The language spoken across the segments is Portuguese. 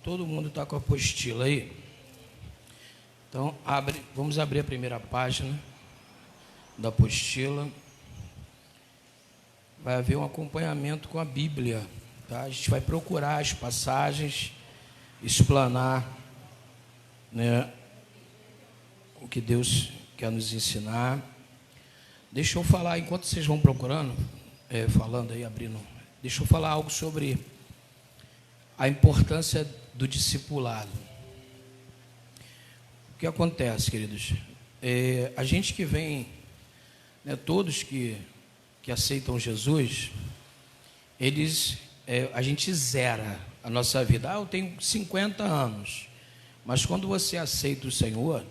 Todo mundo está com a apostila aí? Então, vamos abrir a primeira página da apostila. Vai haver um acompanhamento com a Bíblia, tá? A gente vai procurar as passagens, explanar, né, o que Deus quer nos ensinar. Deixa eu falar, enquanto vocês vão procurando, falando aí, abrindo, deixa eu falar algo sobre a importância do discipulado. O que acontece, queridos? A gente que vem, né, todos que aceitam Jesus, a gente zera a nossa vida. Eu tenho 50 anos, mas quando você aceita o Senhor,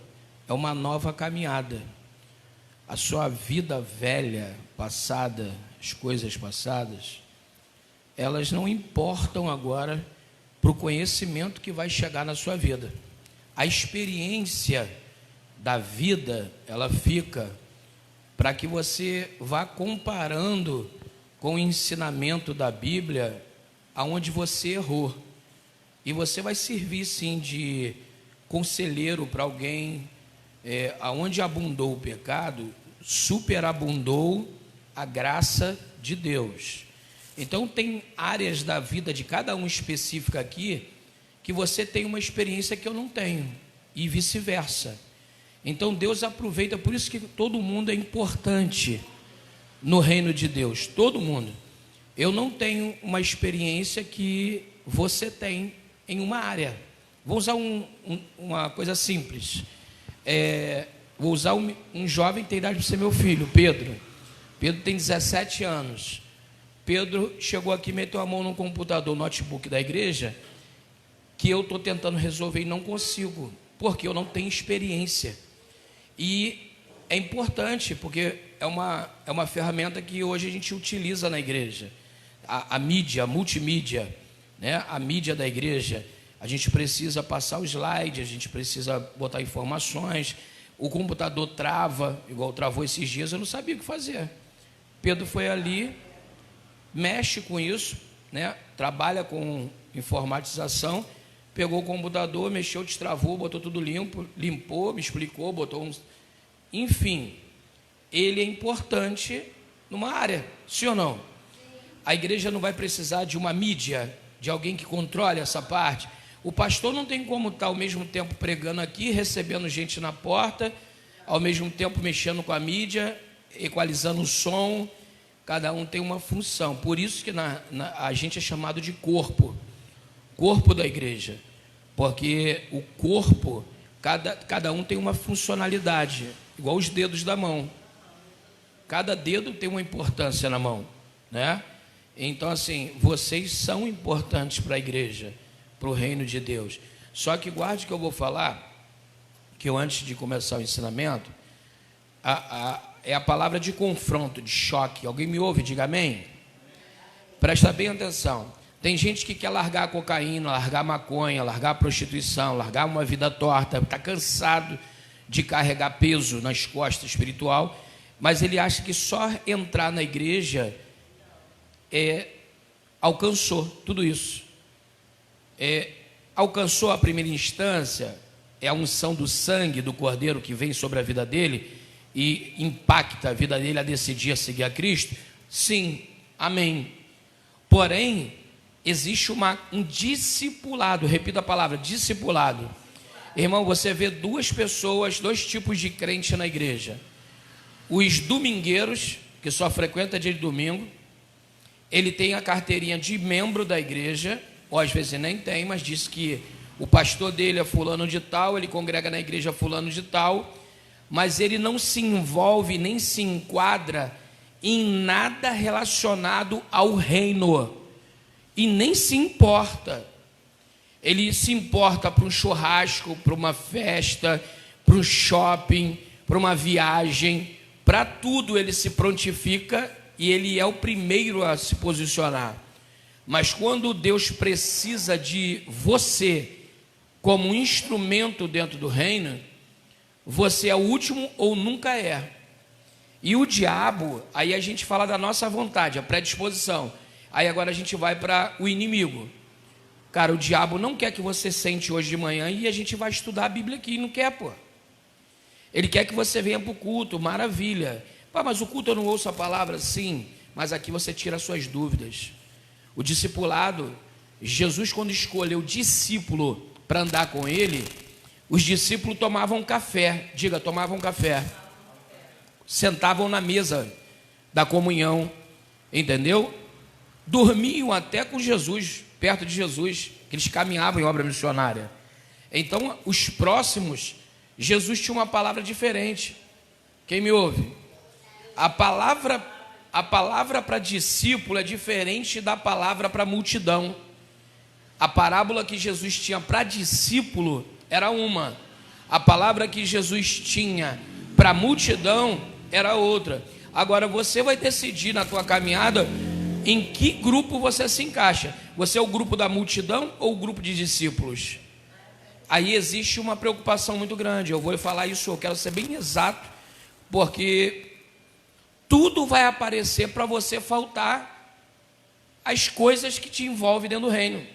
é uma nova caminhada. A sua vida velha, passada, as coisas passadas, elas não importam agora para o conhecimento que vai chegar na sua vida. A experiência da vida, ela fica para que você vá comparando com o ensinamento da Bíblia aonde você errou. E você vai servir, sim, de conselheiro para alguém. Aonde abundou o pecado, superabundou a graça de Deus. Então, tem áreas da vida de cada um específica aqui que você tem uma experiência que eu não tenho, e vice-versa. Então, Deus aproveita, por isso que todo mundo é importante no reino de Deus, todo mundo. Eu não tenho uma experiência que você tem em uma área. Vou usar uma coisa simples. Vou usar um jovem que tem idade para ser meu filho, Pedro. Pedro tem 17 anos. Pedro chegou aqui, meteu a mão no computador, notebook da igreja, que eu estou tentando resolver e não consigo, porque eu não tenho experiência. E é importante, porque é uma ferramenta que hoje a gente utiliza na igreja. A mídia, a multimídia, né? A mídia da igreja, a gente precisa passar o slide, a gente precisa botar informações, o computador trava, igual travou esses dias, eu não sabia o que fazer. Pedro foi ali, mexe com isso, né? Trabalha com informatização, pegou o computador, mexeu, destravou, botou tudo limpo, limpou, me explicou, botou enfim, ele é importante numa área, sim ou não? A igreja não vai precisar de uma mídia, de alguém que controle essa parte. O pastor não tem como estar ao mesmo tempo pregando aqui, recebendo gente na porta, ao mesmo tempo mexendo com a mídia, equalizando o som. Cada um tem uma função. Por isso que a gente é chamado de corpo da igreja, porque o corpo, cada um tem uma funcionalidade, igual os dedos da mão. Cada dedo tem uma importância na mão, né? Então, assim, vocês são importantes para a igreja, para o reino de Deus. Só que guarde que eu vou falar, que eu, antes de começar o ensinamento, é a palavra de confronto, de choque. Alguém me ouve? Diga amém. Presta bem atenção. Tem gente que quer largar a cocaína, largar a maconha, largar a prostituição, largar uma vida torta, está cansado de carregar peso nas costas espiritual, mas ele acha que só entrar na igreja alcançou tudo isso. Alcançou a primeira instância, é a unção do sangue do Cordeiro que vem sobre a vida dele e impacta a vida dele a decidir a seguir a Cristo? Sim, amém. Porém, existe um discipulado, repita a palavra, discipulado. Irmão, você vê duas tipos de crente na igreja. Os domingueiros, que só frequenta dia de domingo, ele tem a carteirinha de membro da igreja, ou às vezes nem tem, mas diz que o pastor dele é fulano de tal, ele congrega na igreja fulano de tal, mas ele não se envolve, nem se enquadra em nada relacionado ao reino, e nem se importa. Ele se importa para um churrasco, para uma festa, para um shopping, para uma viagem, para tudo ele se prontifica e ele é o primeiro a se posicionar. Mas quando Deus precisa de você como um instrumento dentro do reino, você é o último ou nunca é. E o diabo, aí a gente fala da nossa vontade, a predisposição. Aí agora a gente vai para o inimigo. Cara, o diabo não quer que você sente hoje de manhã e a gente vai estudar a Bíblia aqui, não quer, pô. Ele quer que você venha para o culto, maravilha. Pá, mas o culto eu não ouço a palavra? Sim, mas aqui você tira as suas dúvidas. O discipulado, Jesus quando escolheu discípulo para andar com ele, os discípulos tomavam café, diga, tomavam café. Sentavam na mesa da comunhão, entendeu? Dormiam até com Jesus, perto de Jesus, que eles caminhavam em obra missionária. Então, os próximos, Jesus tinha uma palavra diferente. Quem me ouve? A palavra para discípulo é diferente da palavra para multidão. A parábola que Jesus tinha para discípulo era uma. A palavra que Jesus tinha para multidão era outra. Agora você vai decidir na tua caminhada em que grupo você se encaixa. Você é o grupo da multidão ou o grupo de discípulos? Aí existe uma preocupação muito grande. Eu vou falar isso, eu quero ser bem exato, porque tudo vai aparecer para você faltar as coisas que te envolvem dentro do reino.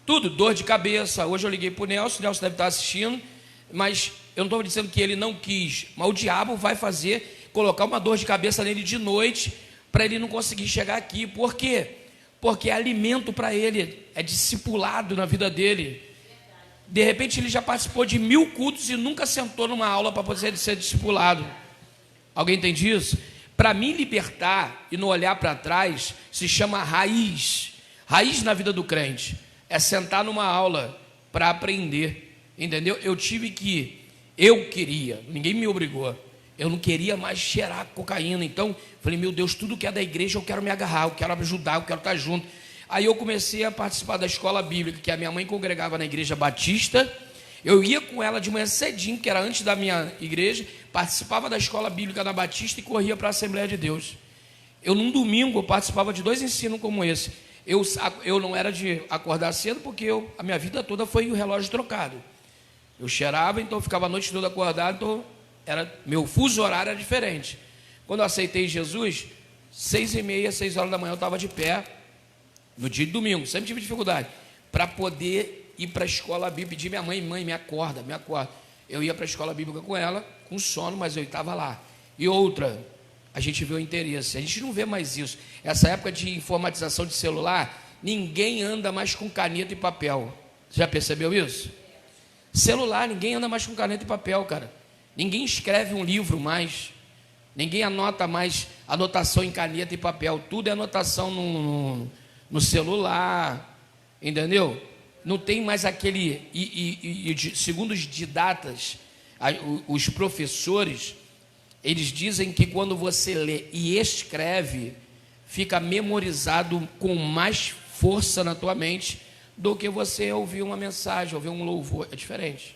Tudo, dor de cabeça. Hoje eu liguei para o Nelson deve estar assistindo, mas eu não estou dizendo que ele não quis, mas o diabo vai colocar uma dor de cabeça nele de noite, para ele não conseguir chegar aqui. Por quê? Porque é alimento para ele, é discipulado na vida dele. De repente ele já participou de 1000 cultos e nunca sentou numa aula para poder ser discipulado. Alguém entende isso? Para me libertar e não olhar para trás, se chama raiz. Raiz na vida do crente é sentar numa aula para aprender, entendeu? Eu queria, ninguém me obrigou, eu não queria mais cheirar cocaína. Então falei, meu Deus, tudo que é da igreja eu quero me agarrar, eu quero ajudar, eu quero estar junto. Aí eu comecei a participar da escola bíblica, que a minha mãe congregava na igreja batista. Eu ia com ela de manhã cedinho, que era antes da minha igreja, participava da escola bíblica da Batista e corria para a Assembleia de Deus. Num domingo, eu participava de 2 ensinos como esse. Eu não era de acordar cedo, porque a minha vida toda foi o relógio trocado. Eu cheirava, então eu ficava a noite toda acordado, então meu fuso horário era diferente. Quando eu aceitei Jesus, 6h30, 6 horas da manhã eu estava de pé, no dia de domingo, sempre tive dificuldade, para poder ir para a escola bíblica, pedir minha mãe, me acorda. Eu ia para a escola bíblica com ela, com sono, mas eu estava lá. E outra, a gente vê o interesse, a gente não vê mais isso. Essa época de informatização de celular, ninguém anda mais com caneta e papel. Você já percebeu isso? Celular, ninguém anda mais com caneta e papel, cara. Ninguém escreve um livro mais. Ninguém anota mais anotação em caneta e papel. Tudo é anotação no celular, entendeu? Não tem mais aquele... segundo os didatas, os professores, eles dizem que quando você lê e escreve, fica memorizado com mais força na tua mente do que você ouvir uma mensagem, ouvir um louvor. É diferente.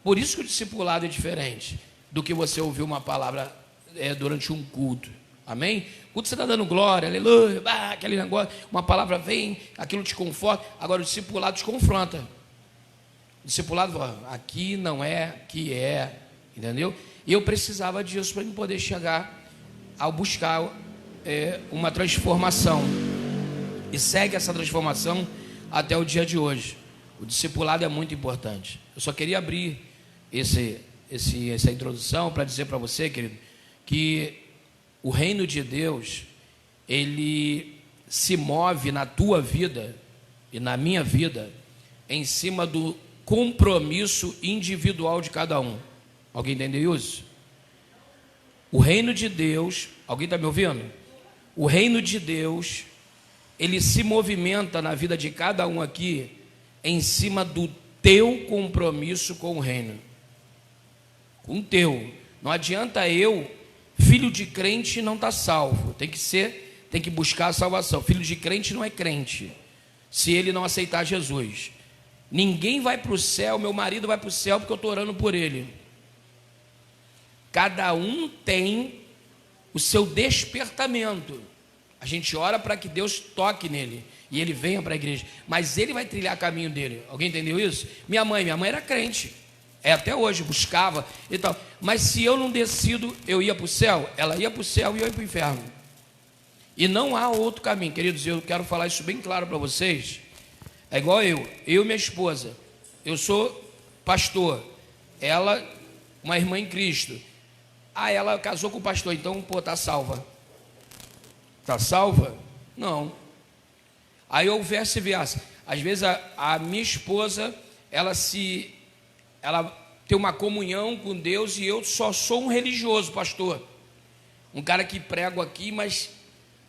Por isso que o discipulado é diferente do que você ouvir uma palavra durante um culto. Amém? Culto você está dando glória, aleluia, aquele negócio, uma palavra vem, aquilo te conforta. Agora o discipulado te confronta. O discipulado fala, aqui não é, que é, entendeu? E eu precisava disso para poder chegar ao buscar uma transformação. E segue essa transformação até o dia de hoje. O discipulado é muito importante. Eu só queria abrir essa introdução para dizer para você, querido, que o reino de Deus, ele se move na tua vida e na minha vida em cima do compromisso individual de cada um. Alguém entendeu isso? O reino de Deus, alguém está me ouvindo? O reino de Deus, ele se movimenta na vida de cada um aqui em cima do teu compromisso com o reino. Com o teu. Não adianta filho de crente, não está salvo. Tem que buscar a salvação. Filho de crente não é crente se ele não aceitar Jesus. Ninguém vai para o céu, meu marido vai para o céu porque eu estou orando por ele. Cada um tem o seu despertamento. A gente ora para que Deus toque nele e ele venha para a igreja, mas ele vai trilhar o caminho dele. Alguém entendeu isso? Minha mãe era crente, até hoje, buscava e tal, mas se eu não decido, eu ia para o céu, ela ia para o céu e eu ia para o inferno. E não há outro caminho, queridos. Eu quero falar isso bem claro para vocês. É igual eu e minha esposa. Eu sou pastor, ela, uma irmã em Cristo. Ah, ela casou com o pastor, então, pô, tá salva. Tá salva? Não. Aí ou vice-versa. Às vezes a minha esposa, ela tem uma comunhão com Deus e eu só sou um religioso, pastor. Um cara que prego aqui, mas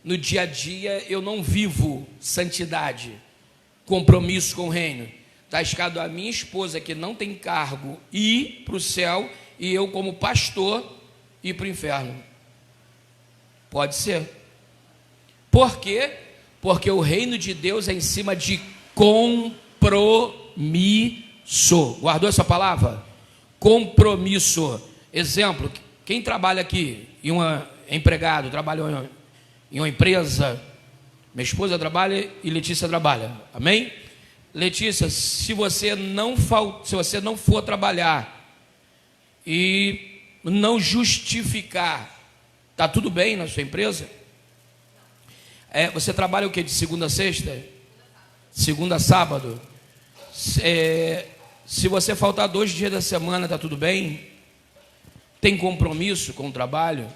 no dia a dia eu não vivo santidade, compromisso com o reino. Está escado a minha esposa, que não tem cargo, ir para o céu, e eu, como pastor, ir para o inferno. Pode ser. Por quê? Porque o reino de Deus é em cima de compromisso. Guardou essa palavra? Compromisso. Exemplo, quem trabalha aqui, empregado, trabalha em uma empresa, minha esposa trabalha e Letícia trabalha, amém? Letícia, se você não for trabalhar e não justificar, tá tudo bem na sua empresa? Você trabalha o que, de segunda a sexta? Segunda a sábado? Se você faltar 2 dias da semana, tá tudo bem? Tem compromisso com o trabalho?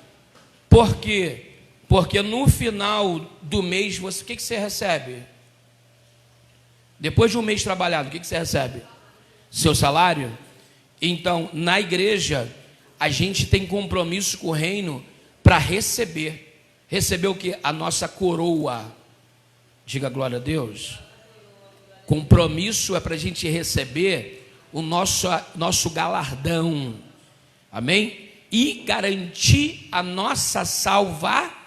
Por quê? Porque no final do mês, o que você recebe? Depois de um mês trabalhado, o que você recebe? Seu salário? Então, na igreja, a gente tem compromisso com o reino para receber. Receber o que? A nossa coroa. Diga glória a Deus. Compromisso é para a gente receber o nosso galardão. Amém? E garantir a nossa salvação.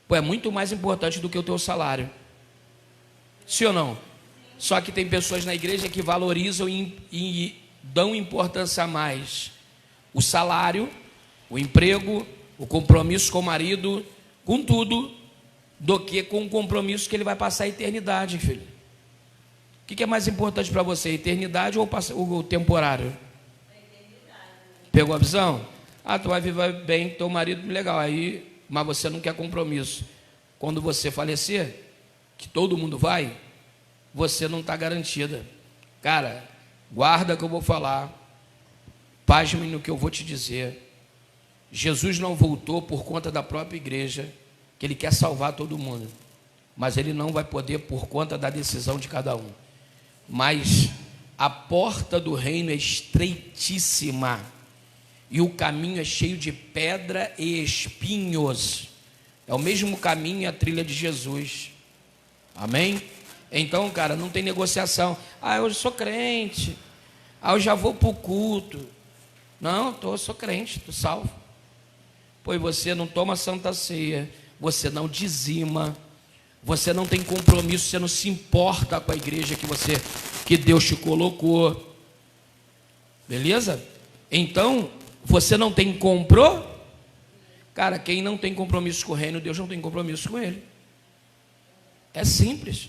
Pô, é muito mais importante do que o teu salário. Sim ou não? Só que tem pessoas na igreja que valorizam e dão importância a mais o salário, o emprego, o compromisso com o marido, com tudo, do que com o compromisso que ele vai passar a eternidade, filho. O que é mais importante para você, a eternidade ou o temporário? Pegou a visão? Tu vai viver bem com teu marido, legal, mas você não quer compromisso. Quando você falecer, que todo mundo vai, você não está garantida. Cara, guarda que eu vou falar, pasme no que eu vou te dizer. Jesus não voltou por conta da própria igreja, que ele quer salvar todo mundo, mas ele não vai poder por conta da decisão de cada um. Mas a porta do reino é estreitíssima e o caminho é cheio de pedra e espinhos. É o mesmo caminho e a trilha de Jesus. Amém? Então, cara, não tem negociação. Eu sou crente. Eu já vou para o culto. Não, eu sou crente, estou salvo. Pois você não toma santa ceia, você não dizima, você não tem compromisso, você não se importa com a igreja que Deus te colocou. Beleza? Então, você não tem Cara, quem não tem compromisso com o reino, Deus não tem compromisso com ele. É simples.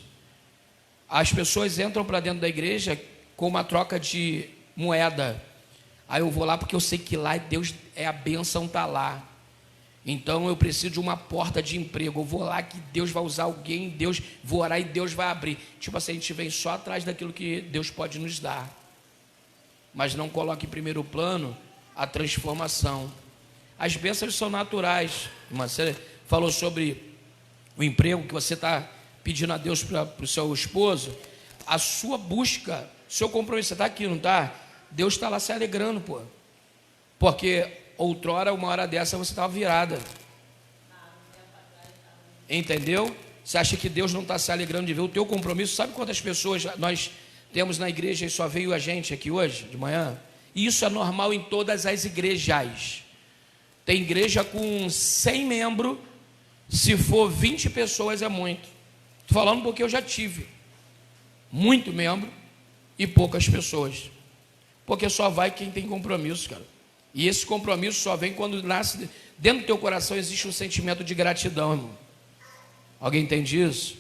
As pessoas entram para dentro da igreja com uma troca de moeda. Aí eu vou lá porque eu sei que lá Deus a bênção está lá. Então eu preciso de uma porta de emprego. Eu vou lá que Deus vai usar alguém, vou orar e Deus vai abrir. Tipo assim, a gente vem só atrás daquilo que Deus pode nos dar. Mas não coloque em primeiro plano a transformação. As bênçãos são naturais. Você falou sobre o emprego que você está pedindo a Deus para o seu esposo. A sua busca, seu compromisso, você está aqui, não está? Deus está lá se alegrando, pô. Porque outrora, uma hora dessa, você estava virada. Entendeu? Você acha que Deus não está se alegrando de ver o teu compromisso? Sabe quantas pessoas nós temos na igreja e só veio a gente aqui hoje, de manhã? E isso é normal em todas as igrejas. Tem igreja com 100 membros, se for 20 pessoas é muito. Estou falando porque eu já tive muito membro e poucas pessoas. Porque só vai quem tem compromisso, cara. E esse compromisso só vem quando nasce dentro do teu coração, existe um sentimento de gratidão, irmão. Alguém entende isso?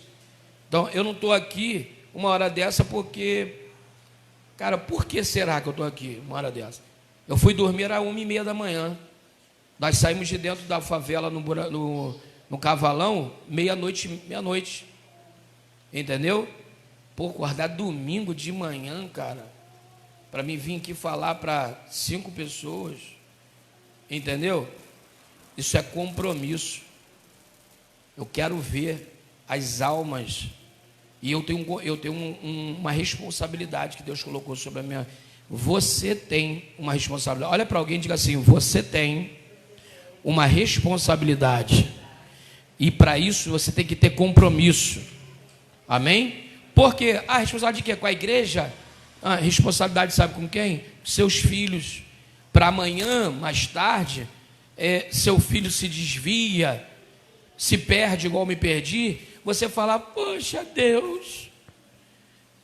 Então, eu não estou aqui uma hora dessa porque... Cara, por que será que eu estou aqui uma hora dessa? Eu fui dormir às 1h30 da manhã. Nós saímos de dentro da favela no Cavalão, meia-noite. Entendeu? Pô, acordar domingo de manhã, cara, para mim vir aqui falar para 5 pessoas, entendeu? Isso é compromisso. Eu quero ver as almas, e eu tenho uma responsabilidade que Deus colocou sobre a minha. Você tem uma responsabilidade. Olha para alguém e diga assim: você tem uma responsabilidade, e para isso você tem que ter compromisso. Amém? Porque a responsabilidade de quê? Com a igreja? A responsabilidade sabe com quem? Seus filhos. Para amanhã, mais tarde, seu filho se desvia, se perde igual me perdi, você fala: poxa Deus,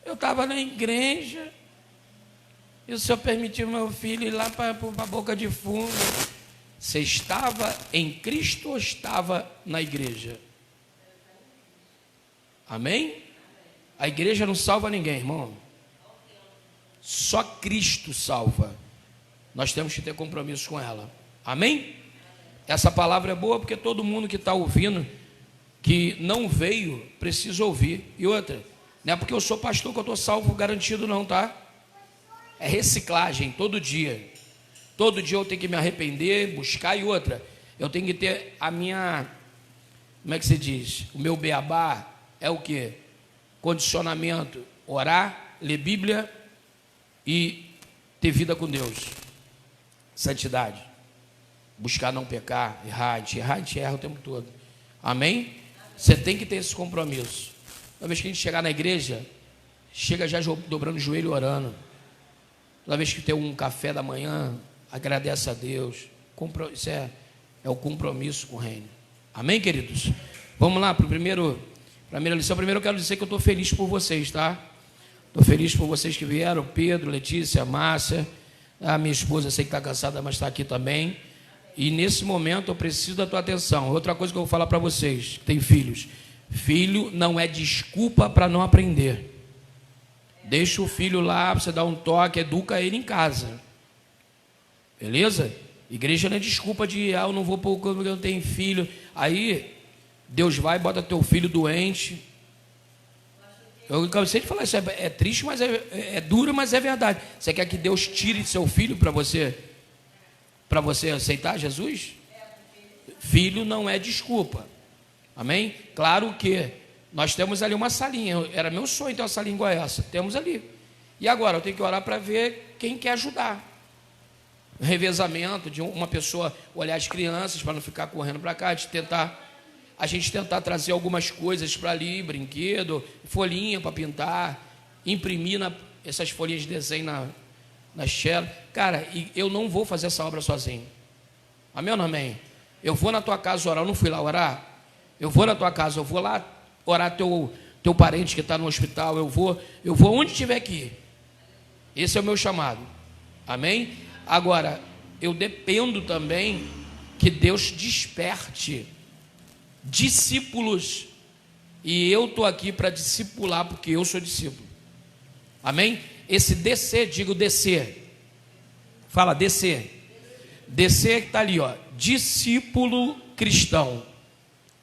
eu estava na igreja e o Senhor permitiu meu filho ir lá para a boca de fumo. Você estava em Cristo ou estava na igreja? Amém? A igreja não salva ninguém, irmão. Só Cristo salva. Nós temos que ter compromisso com ela. Amém? Essa palavra é boa porque todo mundo que está ouvindo, que não veio, precisa ouvir. E outra, não é porque eu sou pastor que eu estou salvo garantido não, tá? É reciclagem, todo dia. Todo dia eu tenho que me arrepender, buscar. E outra, eu tenho que ter a minha, como é que se diz? O meu beabá é o quê? Condicionamento: orar, ler Bíblia e ter vida com Deus. Santidade. Buscar não pecar, errar, a gente erra o tempo todo. Amém? Você tem que ter esse compromisso. Toda vez que a gente chegar na igreja, chega já dobrando o joelho orando. Toda vez que tem um café da manhã, agradece a Deus. Isso é o compromisso com o reino. Amém, queridos? Vamos lá para a primeira lição. Primeiro eu quero dizer que eu estou feliz por vocês, tá? Estou feliz por vocês que vieram: Pedro, Letícia, Márcia, a minha esposa, sei que está cansada, mas está aqui também. E nesse momento eu preciso da tua atenção. Outra coisa que eu vou falar para vocês que têm filhos: filho não é desculpa para não aprender. Deixa o filho lá, você dá um toque, educa ele em casa. Beleza? Igreja não é desculpa de eu não vou porque eu não tenho filho. Aí Deus vai e bota teu filho doente. Eu cansei de falar isso, é triste, mas é duro, mas é verdade. Você quer que Deus tire seu filho para você aceitar Jesus? Filho não é desculpa. Amém? Claro que nós temos ali uma salinha. Era meu sonho ter uma salinha igual essa. Temos ali. E agora eu tenho que orar para ver quem quer ajudar. Revezamento de uma pessoa olhar as crianças para não ficar correndo para cá, a gente tentar trazer algumas coisas para ali, brinquedo, folhinha para pintar, imprimir essas folhinhas de desenho na Shell. Cara, eu não vou fazer essa obra sozinho. Amém ou não amém? Eu vou na tua casa orar. Eu não fui lá orar? Eu vou na tua casa, eu vou lá orar teu parente que está no hospital. Eu vou onde tiver que ir. Esse é o meu chamado. Amém? Agora, eu dependo também que Deus desperte discípulos, e eu estou aqui para discipular, porque eu sou discípulo. Amém? Esse descer, digo descer. Fala descer. Descer que está ali, ó. Discípulo cristão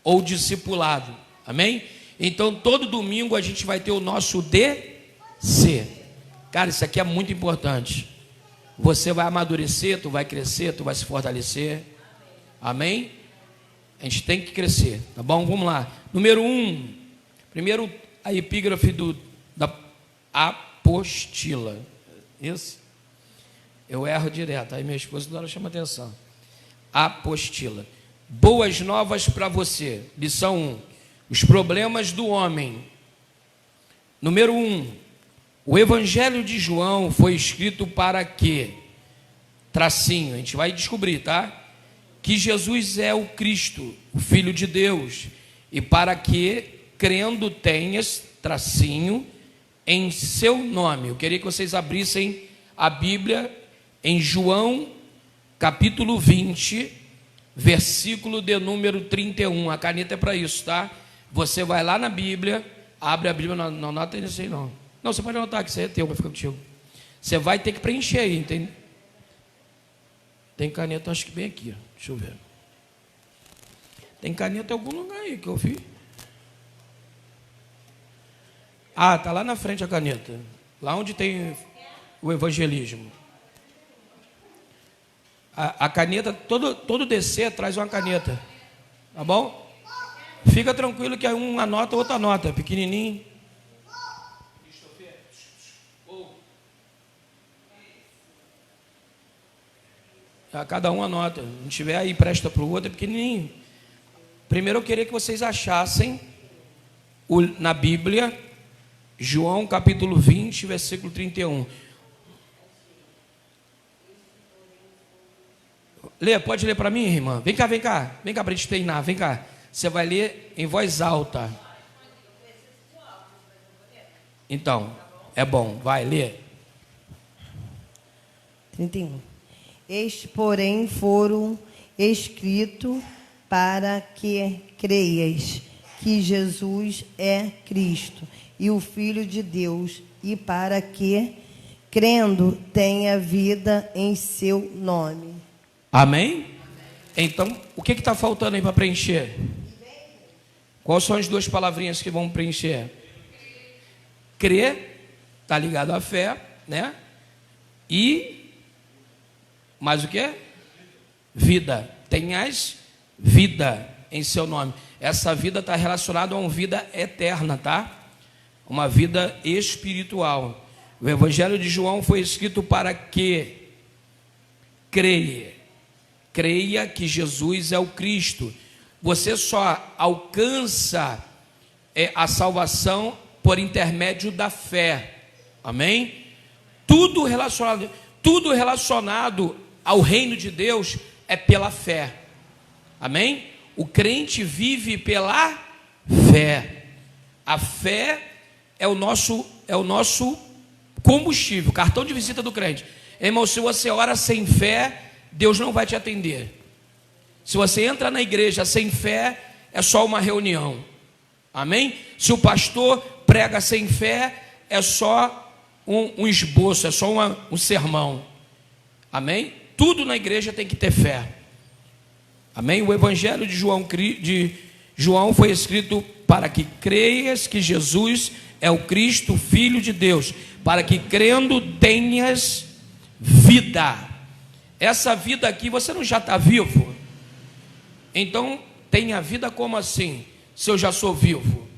ou discipulado. Amém? Então todo domingo a gente vai ter o nosso descer. Cara, isso aqui é muito importante. Você vai amadurecer, tu vai crescer, tu vai se fortalecer. Amém? A gente tem que crescer, tá bom? Vamos lá. Número 1. Primeiro, a epígrafe da apostila. Isso? Eu erro direto. Aí minha esposa toda hora chama atenção. Apostila. Boas novas para você. Lição 1. Os problemas do homem. Número 1. O Evangelho de João foi escrito para quê? Tracinho. A gente vai descobrir, tá? Que Jesus é o Cristo, o Filho de Deus, e para que, crendo, tenhas, tracinho, em seu nome. Eu queria que vocês abrissem a Bíblia em João, capítulo 20, versículo de número 31. A caneta é para isso, tá? Você vai lá na Bíblia, abre a Bíblia, não anota isso aí não. Não, você pode anotar, que isso aí é teu, vai ficar contigo. Você vai ter que preencher aí, entende? Tem caneta, acho que bem aqui, ó. Deixa eu ver. Tem caneta em algum lugar aí que eu vi. Ah, tá lá na frente a caneta. Lá onde tem o evangelismo. A caneta, todo DC traz uma caneta. Tá bom? Fica tranquilo que um anota, outro anota. Pequenininho. Cada um anota. Não tiver aí, presta para o outro, é pequenininho. Primeiro eu queria que vocês achassem na Bíblia, João capítulo 20, versículo 31. Lê, pode ler para mim, irmã? Vem cá para a gente treinar, vem cá. Você vai ler em voz alta. Então, é bom, vai, lê. 31. Este, porém, foram escritos para que creias que Jesus é Cristo e o Filho de Deus, e para que, crendo, tenha vida em seu nome. Amém? Então, o que está faltando aí para preencher? Quais são as duas palavrinhas que vão preencher? Crer, está ligado à fé, né? E, mais o que? Vida. Tenhas vida em seu nome. Essa vida está relacionada a uma vida eterna, tá? Uma vida espiritual. O Evangelho de João foi escrito para que creia que Jesus é o Cristo. Você só alcança a salvação por intermédio da fé. Amém? Tudo relacionado ao reino de Deus é pela fé. Amém? O crente vive pela fé. A fé é o nosso combustível, cartão de visita do crente. Irmão, se você ora sem fé, Deus não vai te atender. Se você entra na igreja sem fé, é só uma reunião. Amém? Se o pastor prega sem fé, é só um esboço, é só um sermão. Amém? Tudo na igreja tem que ter fé. Amém? O Evangelho de João foi escrito para que creias que Jesus é o Cristo, Filho de Deus, para que crendo tenhas vida. Essa vida aqui, você não já está vivo? Então, tenha vida como assim? Se eu já sou vivo.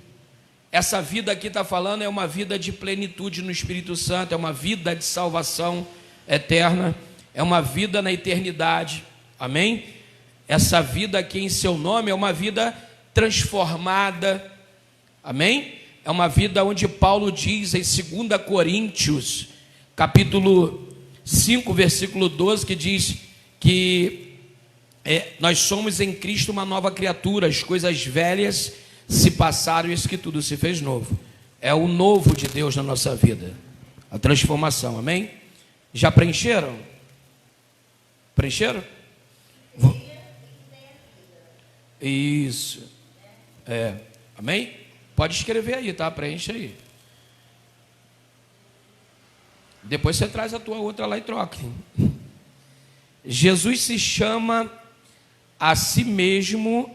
Essa vida aqui está falando é uma vida de plenitude no Espírito Santo, é uma vida de salvação eterna, é uma vida na eternidade. Amém? Essa vida aqui em seu nome é uma vida transformada. Amém? É uma vida onde Paulo diz em 2 Coríntios, capítulo 5, versículo 12, que diz que nós somos em Cristo uma nova criatura, as coisas velhas se passaram e eis que tudo se fez novo. É o novo de Deus na nossa vida, a transformação. Amém? Já preencheram? Preencheram? Isso. Amém? Pode escrever aí, tá? Preenche aí. Depois você traz a tua outra lá e troca. Jesus se chama a si mesmo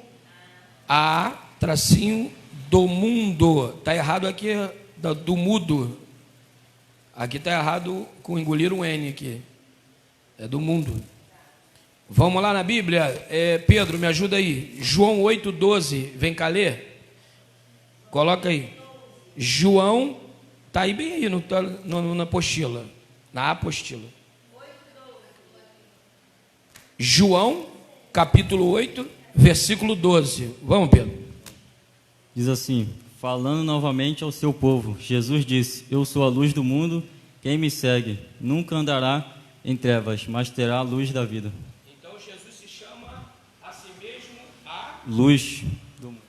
do mundo. Está errado aqui do mudo. Aqui está errado com engolir um N aqui. É do mundo. Vamos lá na Bíblia. Pedro, me ajuda aí. João 8,12. Vem cá ler. Coloca aí. João, está aí bem aí na apostila. Na apostila. João, capítulo 8, versículo 12. Vamos, Pedro. Diz assim: falando novamente ao seu povo, Jesus disse: eu sou a luz do mundo, quem me segue nunca andará em trevas, mas terá a luz da vida. Então Jesus se chama a si mesmo a luz do mundo.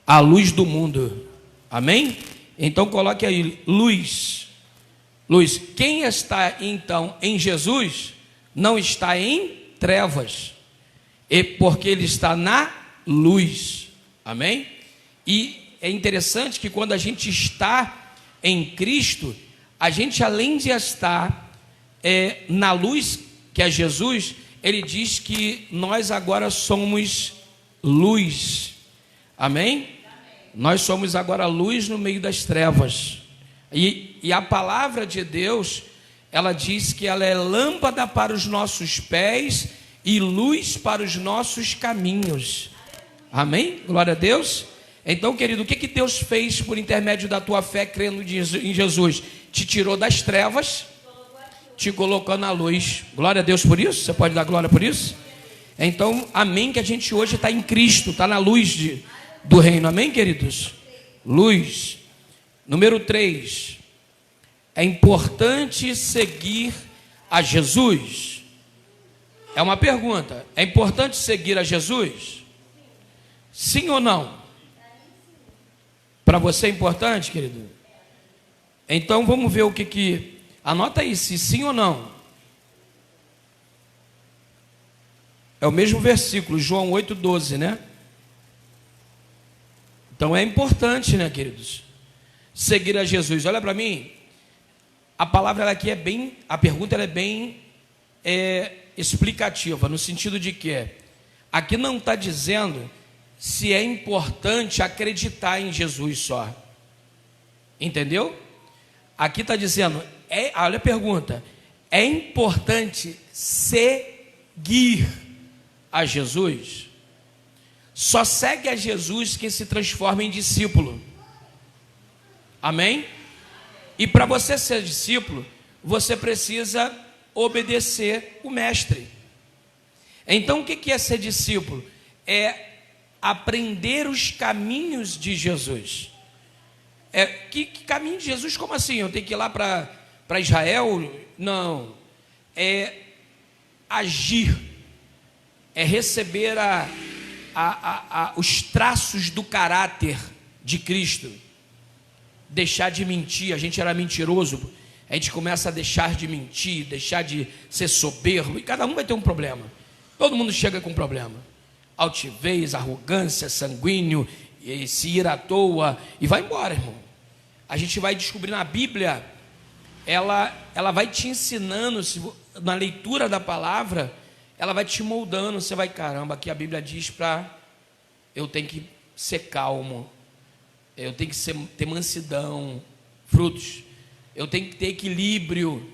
A luz do mundo. Amém? Então coloque aí, luz. Luz. Quem está então em Jesus não está em trevas, porque ele está na luz. Amém? E é interessante que quando a gente está em Cristo, a gente, além de estar na luz, que é Jesus, ele diz que nós agora somos luz. Amém? Nós somos agora luz no meio das trevas. E a palavra de Deus, ela diz que ela é lâmpada para os nossos pés e luz para os nossos caminhos. Amém? Glória a Deus. Então, querido, o que Deus fez por intermédio da tua fé, crendo em Jesus? Te tirou das trevas, te colocou na luz. Glória a Deus por isso. Você pode dar glória por isso? Então, amém, que a gente hoje está em Cristo, está na luz do reino. Amém, queridos? Luz. Número 3. É importante seguir a Jesus? É uma pergunta. É importante seguir a Jesus? Sim ou não? Para você é importante, querido? Então vamos ver o que... Anota aí, se sim ou não. É o mesmo versículo, João 8,12, né? Então é importante, né, queridos? Seguir a Jesus. Olha para mim. A palavra ela aqui é bem... A pergunta ela é bem explicativa, no sentido de que aqui não está dizendo se é importante acreditar em Jesus só. Entendeu? Aqui está dizendo, olha a pergunta, é importante seguir a Jesus? Só segue a Jesus quem se transforma em discípulo. Amém? E para você ser discípulo, você precisa obedecer o mestre. Então o que é ser discípulo? É aprender os caminhos de Jesus. Que caminho de Jesus? Como assim? Eu tenho que ir lá para Israel? Não. É agir. É receber os traços do caráter de Cristo. Deixar de mentir. A gente era mentiroso. A gente começa a deixar de mentir, deixar de ser soberbo. E cada um vai ter um problema. Todo mundo chega com um problema. Altivez, arrogância, sanguíneo, e se ira à toa, e vai embora, irmão. A gente vai descobrir na Bíblia, ela vai te ensinando, na leitura da palavra, ela vai te moldando. Você vai, caramba, aqui a Bíblia diz eu tenho que ser calmo, eu tenho que ter mansidão, frutos, eu tenho que ter equilíbrio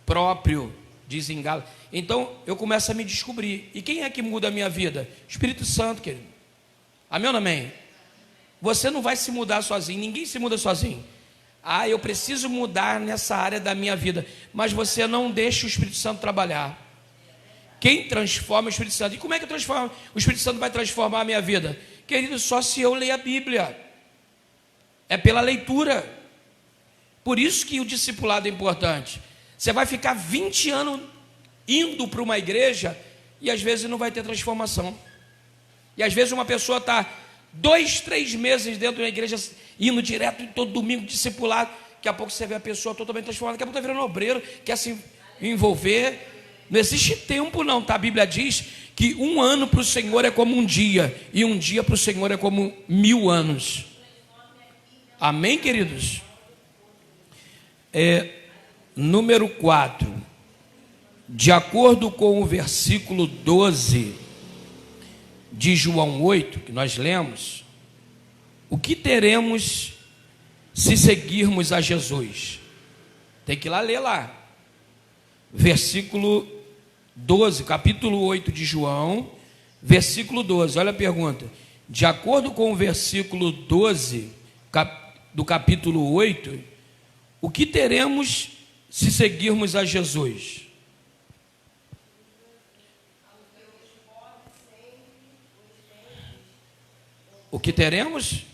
próprio, dizem Gálatas. Então, eu começo a me descobrir. E quem é que muda a minha vida? Espírito Santo, querido. Amém ou não amém? Você não vai se mudar sozinho. Ninguém se muda sozinho. Eu preciso mudar nessa área da minha vida. Mas você não deixa o Espírito Santo trabalhar. Quem transforma é o Espírito Santo. E como é que o Espírito Santo vai transformar a minha vida? Querido, só se eu ler a Bíblia. É pela leitura. Por isso que o discipulado é importante. Você vai ficar 20 anos indo para uma igreja e às vezes não vai ter transformação. E às vezes uma pessoa está 2, 3 meses dentro de uma igreja, indo direto todo domingo, discipulado. Daqui a pouco você vê a pessoa totalmente transformada. Daqui a pouco está virando obreiro, quer se envolver. Não existe tempo não, tá? A Bíblia diz que 1 ano para o Senhor é como um dia, e 1 dia para o Senhor é como 1000 anos. Amém, queridos? Número 4. De acordo com o versículo 12 de João 8, que nós lemos, o que teremos se seguirmos a Jesus? Tem que ir lá ler lá. Versículo 12, capítulo 8 de João, versículo 12. Olha a pergunta. De acordo com o versículo 12 do capítulo 8, o que teremos se seguirmos a Jesus? O que teremos?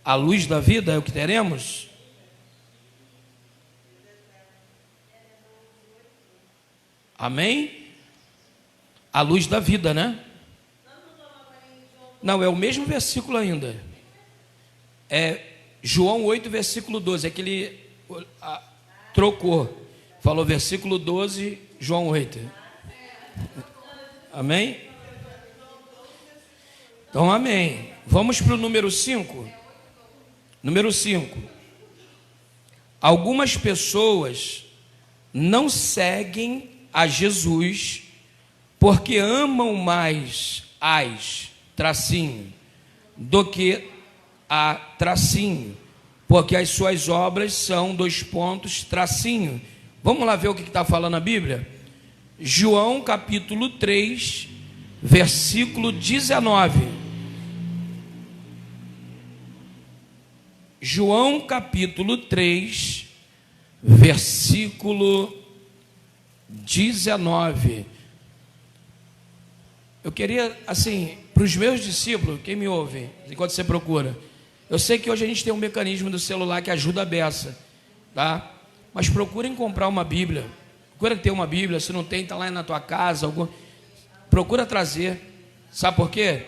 A luz da vida é o que teremos? Amém? A luz da vida, né? Não, é o mesmo versículo ainda. É João 8, versículo 12. É que ele trocou. Falou versículo 12, João 8. Amém? Então, amém. Vamos para o número 5. Número 5. Algumas pessoas não seguem a Jesus porque amam mais as tracinho do que a tracinho, porque as suas obras são, dois pontos, tracinho. Vamos lá ver o que está falando a Bíblia? João capítulo 3, versículo 19. João capítulo 3, versículo 19. Eu queria, assim, para os meus discípulos, quem me ouve, enquanto você procura, eu sei que hoje a gente tem um mecanismo do celular que ajuda a beça, tá? Mas procurem comprar uma Bíblia, procura ter uma Bíblia, se não tem, está lá na tua casa, procura trazer, sabe por quê?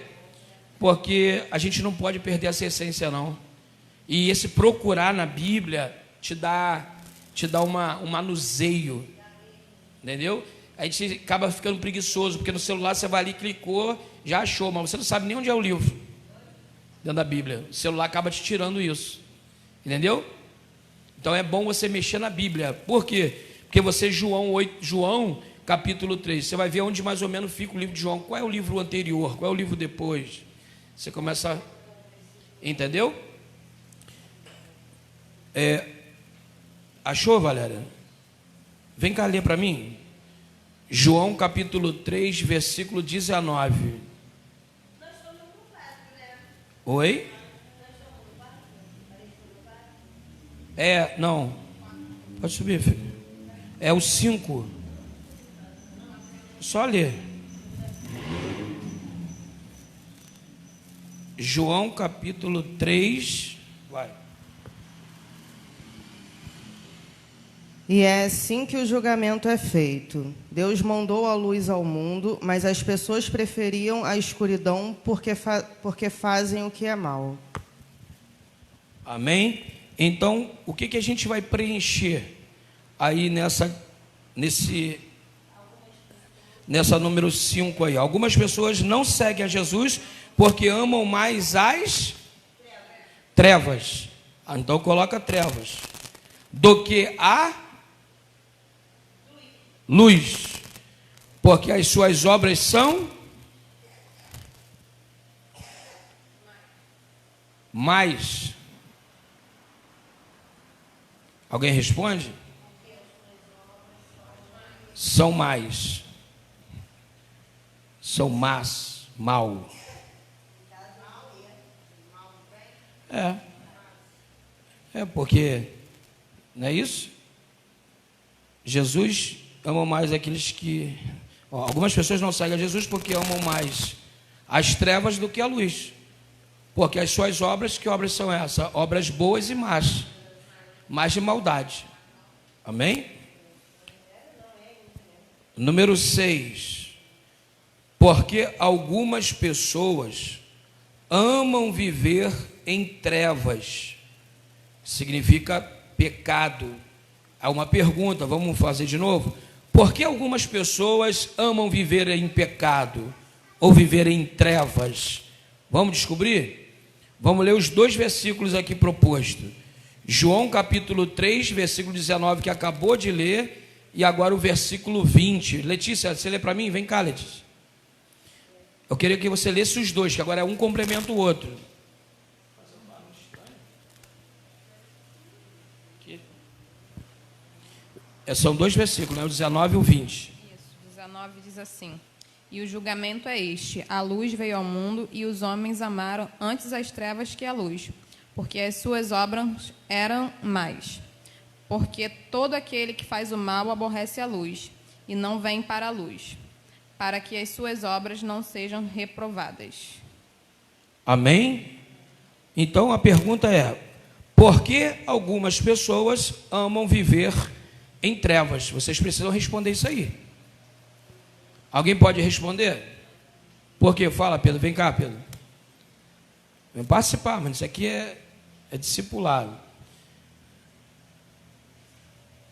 Porque a gente não pode perder essa essência não, e esse procurar na Bíblia te dá um manuseio, entendeu? A gente acaba ficando preguiçoso, porque no celular você vai ali, clicou, já achou, mas você não sabe nem onde é o livro dentro da Bíblia. O celular acaba te tirando isso, entendeu? Então é bom você mexer na Bíblia. Por quê? Porque você, João capítulo 3, você vai ver onde mais ou menos fica o livro de João. Qual é o livro anterior? Qual é o livro depois? Você começa, entendeu? Achou, Valéria? Vem cá ler para mim. João capítulo 3, versículo 19. Oi? Não. Pode subir, filho. É o 5. Só ler. João capítulo 3. Vai. E é assim que o julgamento é feito. Deus mandou a luz ao mundo, mas as pessoas preferiam a escuridão porque fazem o que é mal. Amém? Então, o que a gente vai preencher aí nessa número 5 aí? Algumas pessoas não seguem a Jesus porque amam mais as trevas. Então coloca trevas. Do que a luz, porque as suas obras são mais. Alguém responde? São mais. São más, mal. Porque, não é isso? Jesus ama mais aqueles que... algumas pessoas não seguem a Jesus porque amam mais as trevas do que a luz. Porque as suas obras, que obras são essas? Obras boas e más. Mais de maldade. Amém? Número 6. Porque algumas pessoas amam viver em trevas. Significa pecado. Há uma pergunta, vamos fazer de novo? Por que algumas pessoas amam viver em pecado ou viver em trevas? Vamos descobrir? Vamos ler os 2 versículos aqui propostos. João capítulo 3, versículo 19, que acabou de ler, e agora o versículo 20. Letícia, você lê para mim? Vem cá, Letícia. Eu queria que você lesse os dois, que agora um complementa o outro. São 2 versículos, né? O 19 e o 20. Isso, 19 diz assim: e o julgamento é este: a luz veio ao mundo, e os homens amaram antes as trevas que a luz, porque as suas obras eram más. Porque todo aquele que faz o mal aborrece a luz, e não vem para a luz, para que as suas obras não sejam reprovadas. Amém? Então a pergunta é: por que algumas pessoas amam viver em trevas? Vocês precisam responder isso aí. Alguém pode responder? Por quê? Fala, Pedro. Vem cá, Pedro. Vem participar, mas isso aqui é discipulado.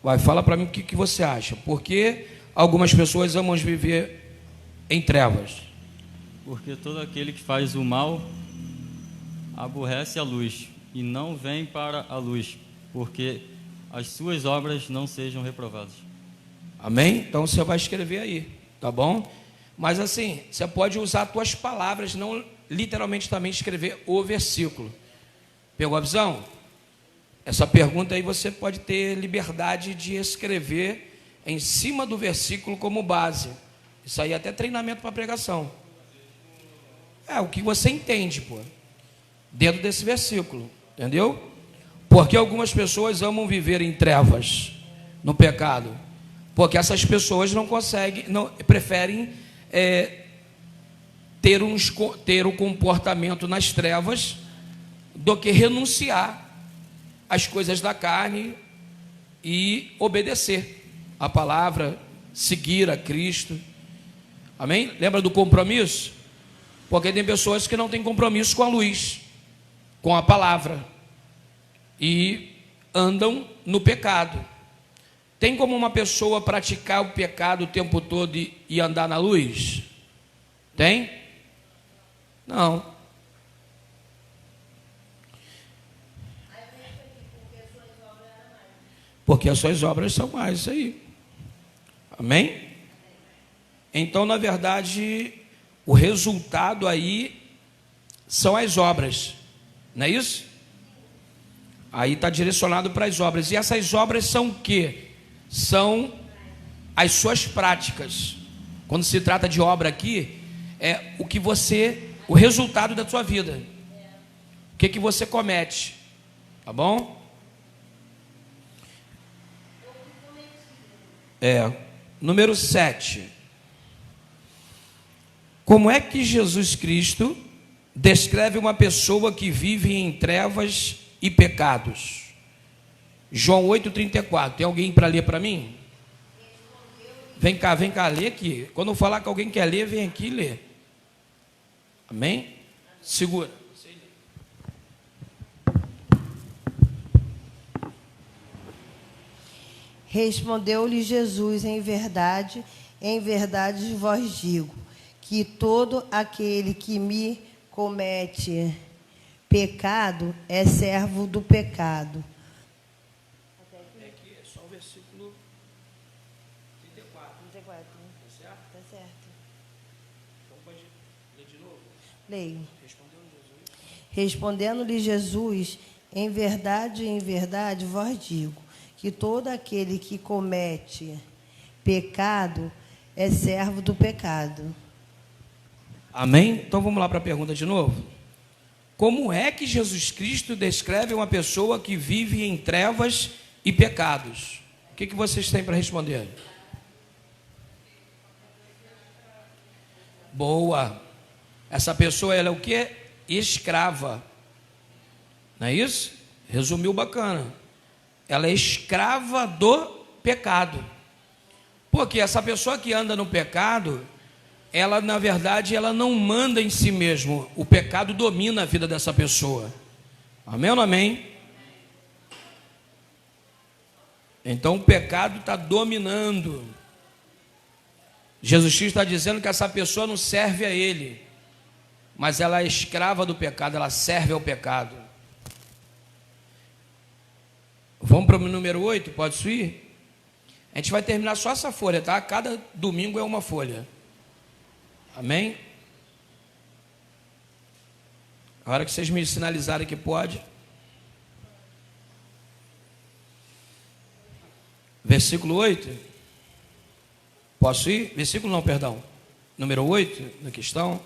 Vai, fala para mim o que você acha. Por que algumas pessoas amam viver em trevas? Porque todo aquele que faz o mal aborrece a luz e não vem para a luz, porque as suas obras não sejam reprovadas. Amém? Então você vai escrever aí, tá bom? Mas assim, você pode usar as tuas palavras, não literalmente também escrever o versículo. Pegou a visão? Essa pergunta aí você pode ter liberdade de escrever em cima do versículo como base. Isso aí é até treinamento para pregação. É o que você entende, pô, dentro desse versículo, entendeu? Porque algumas pessoas amam viver em trevas, no pecado, porque essas pessoas não conseguem, preferem ter o comportamento nas trevas do que renunciar às coisas da carne e obedecer a palavra, seguir a Cristo. Amém? Lembra do compromisso? Porque tem pessoas que não têm compromisso com a luz, com a palavra, e andam no pecado. Tem como uma pessoa praticar o pecado o tempo todo e andar na luz? Tem? Não. Porque as suas obras são mais, isso aí. Amém? Então, na verdade, o resultado aí são as obras, não é isso? Aí está direcionado para as obras. E essas obras são o quê? São as suas práticas. Quando se trata de obra aqui, é o resultado da sua vida. O que você comete, tá bom? Número 7. Como é que Jesus Cristo descreve uma pessoa que vive em trevas e pecados? João 8,34. Tem alguém para ler para mim? Vem cá, lê aqui. Quando eu falar que alguém quer ler, vem aqui e lê. Amém? Segura. Respondeu-lhe Jesus: em verdade vos digo, que todo aquele que me comete pecado é servo do pecado. Aqui é só o versículo 34. 34. Tá certo? Tá certo. Então pode ler de novo. Leio. Respondeu-lhe Jesus. Respondendo-lhe Jesus: em verdade vos digo, que todo aquele que comete pecado é servo do pecado. Amém? Então vamos lá para a pergunta de novo. Como é que Jesus Cristo descreve uma pessoa que vive em trevas e pecados? O que vocês têm para responder? Boa. Essa pessoa, ela é o quê? Escrava. Não é isso? Resumiu bacana. Ela é escrava do pecado. Porque essa pessoa que anda no pecado, ela, na verdade, ela não manda em si mesmo. O pecado domina a vida dessa pessoa. Amém ou não amém? Então o pecado está dominando. Jesus Cristo está dizendo que essa pessoa não serve a Ele, mas ela é escrava do pecado, ela serve ao pecado. Vamos para o número 8, pode subir? A gente vai terminar só essa folha, tá? Cada domingo é uma folha. Amém? A hora que vocês me sinalizarem que pode. Versículo 8. Posso ir? Versículo não, perdão. Número 8, na questão.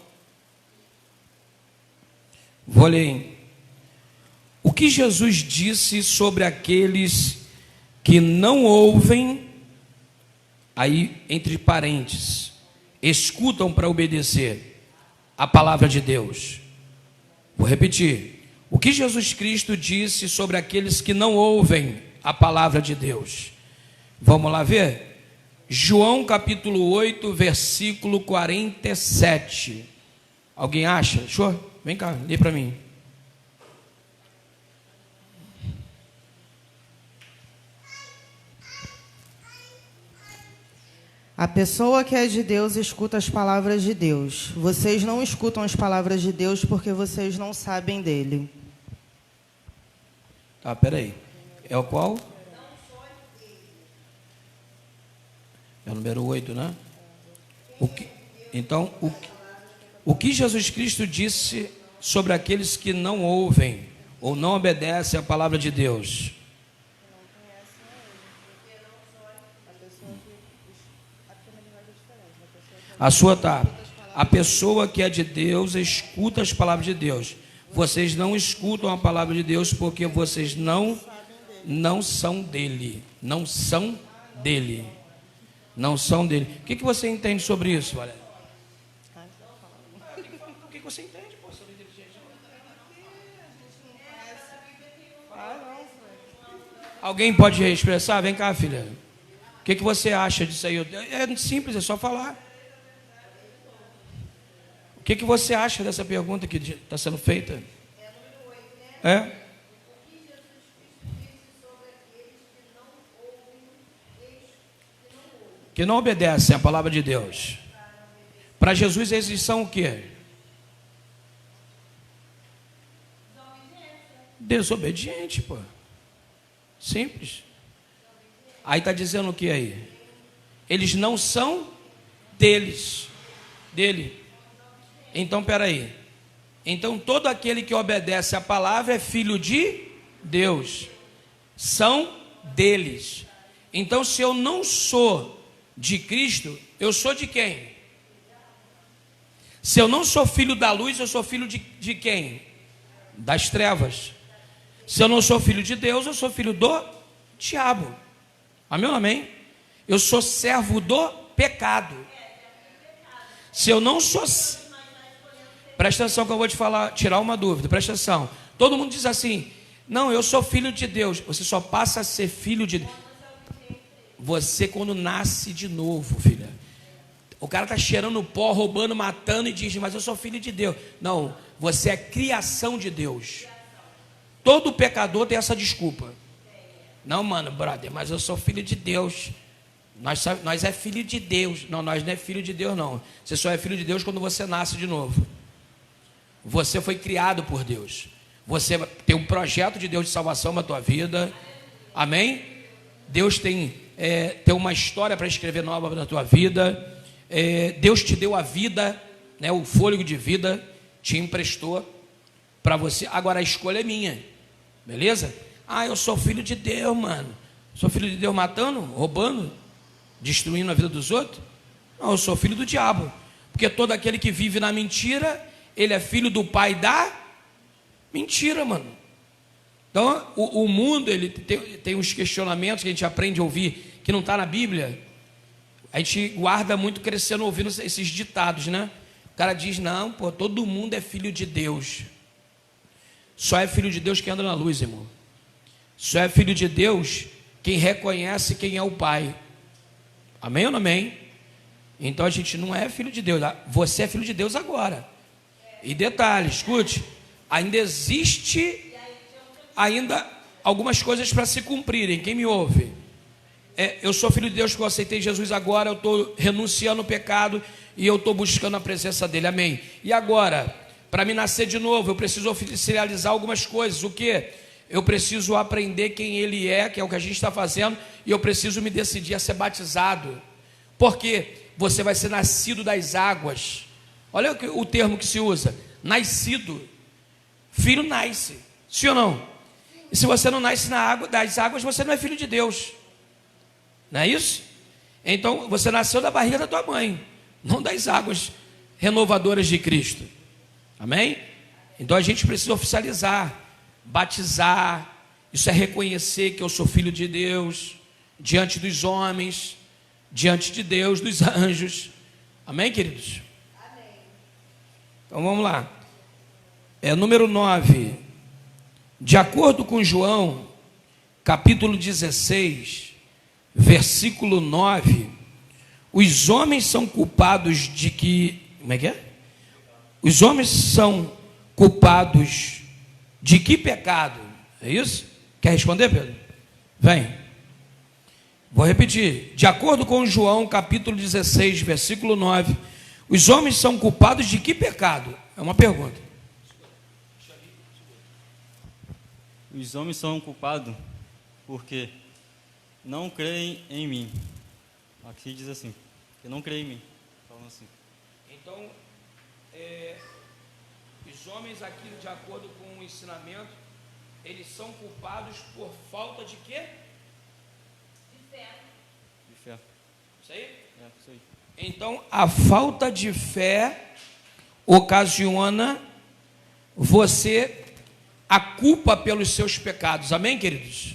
Vou ler. O que Jesus disse sobre aqueles que não ouvem, aí entre parênteses, escutam para obedecer a palavra de Deus. Vou repetir. O que Jesus Cristo disse sobre aqueles que não ouvem a palavra de Deus? Vamos lá ver? João capítulo 8, versículo 47. Alguém acha? Show? Vem cá, lê para mim. A pessoa que é de Deus escuta as palavras de Deus. Vocês não escutam as palavras de Deus porque vocês não sabem dele. Tá, peraí. É o qual? É o número 8, né? Então, o que Jesus Cristo disse sobre aqueles que não ouvem ou não obedecem à palavra de Deus? A sua tá. A pessoa que é de Deus escuta as palavras de Deus. Vocês não escutam a palavra de Deus porque vocês não são dele. Não são dele. Não são dele. O que você entende sobre isso, Valéria? O que você entende, pô? Você é inteligente. Alguém pode expressar? Vem cá, filha. O que você acha disso aí? É simples, é só falar. O que você acha dessa pergunta que está sendo feita? É? Que não obedecem à palavra de Deus. Para Jesus eles são o quê? Desobediente, pô. Simples. Aí está dizendo o que aí? Eles não são dele. Então, peraí. Então, todo aquele que obedece à palavra é filho de Deus. São deles. Então, se eu não sou de Cristo, eu sou de quem? Se eu não sou filho da luz, eu sou filho de quem? Das trevas. Se eu não sou filho de Deus, eu sou filho do diabo. Amém ou amém? Eu sou servo do pecado. Se eu não sou... Presta atenção que eu vou te falar, tirar uma dúvida, presta atenção. Todo mundo diz assim, não, eu sou filho de Deus. Você só passa a ser filho de Deus. Você quando nasce de novo, filha. O cara está cheirando pó, roubando, matando e diz, mas eu sou filho de Deus. Não, você é criação de Deus. Todo pecador tem essa desculpa. Não, mano, brother, mas eu sou filho de Deus. Nós é filho de Deus. Não, nós não é filho de Deus, não. Você só é filho de Deus quando você nasce de novo. Você foi criado por Deus. Você tem um projeto de Deus de salvação na tua vida. Amém? Deus tem uma história para escrever nova na tua vida. Deus te deu a vida, né, o fôlego de vida, te emprestou para você. Agora a escolha é minha. Beleza? Ah, eu sou filho de Deus, mano. Sou filho de Deus matando, roubando, destruindo a vida dos outros? Não, eu sou filho do diabo. Porque todo aquele que vive na mentira, ele é filho do pai da mentira, mano. Então, o mundo, ele tem uns questionamentos que a gente aprende a ouvir, que não está na Bíblia. A gente guarda muito crescendo ouvindo esses ditados, né? O cara diz, não, pô, todo mundo é filho de Deus. Só é filho de Deus quem anda na luz, irmão. Só é filho de Deus quem reconhece quem é o Pai. Amém ou não amém? Então a gente não é filho de Deus. Você é filho de Deus agora. E detalhe, escute, ainda existe algumas coisas para se cumprirem. Quem me ouve? Eu sou filho de Deus porque eu aceitei Jesus agora, eu estou renunciando ao pecado e eu estou buscando a presença dele. Amém. E agora, para me nascer de novo, eu preciso oficializar algumas coisas. O quê? Eu preciso aprender quem ele é, que é o que a gente está fazendo, e eu preciso me decidir a ser batizado. Porque você vai ser nascido das águas. Olha o termo que se usa, nascido. Filho nasce, sim ou não? E se você não nasce das águas, você não é filho de Deus. Não é isso? Então, você nasceu da barriga da tua mãe, não das águas renovadoras de Cristo. Amém? Então, a gente precisa oficializar, batizar. Isso é reconhecer que eu sou filho de Deus, diante dos homens, diante de Deus, dos anjos. Amém, queridos? Amém. Então, vamos lá. Número 9. De acordo com João, capítulo 16... versículo 9, os homens são culpados de que... Como é que é? Os homens são culpados de que pecado? É isso? Quer responder, Pedro? Vem. Vou repetir. De acordo com João, capítulo 16, versículo 9, os homens são culpados de que pecado? É uma pergunta. Os homens são culpados porque não creem em mim. Aqui diz assim, que não creem em mim. Falando assim. Então, os homens aqui, de acordo com o ensinamento, eles são culpados por falta de quê? De fé. Isso aí? É, isso aí. Então, a falta de fé ocasiona você a culpa pelos seus pecados. Amém, queridos?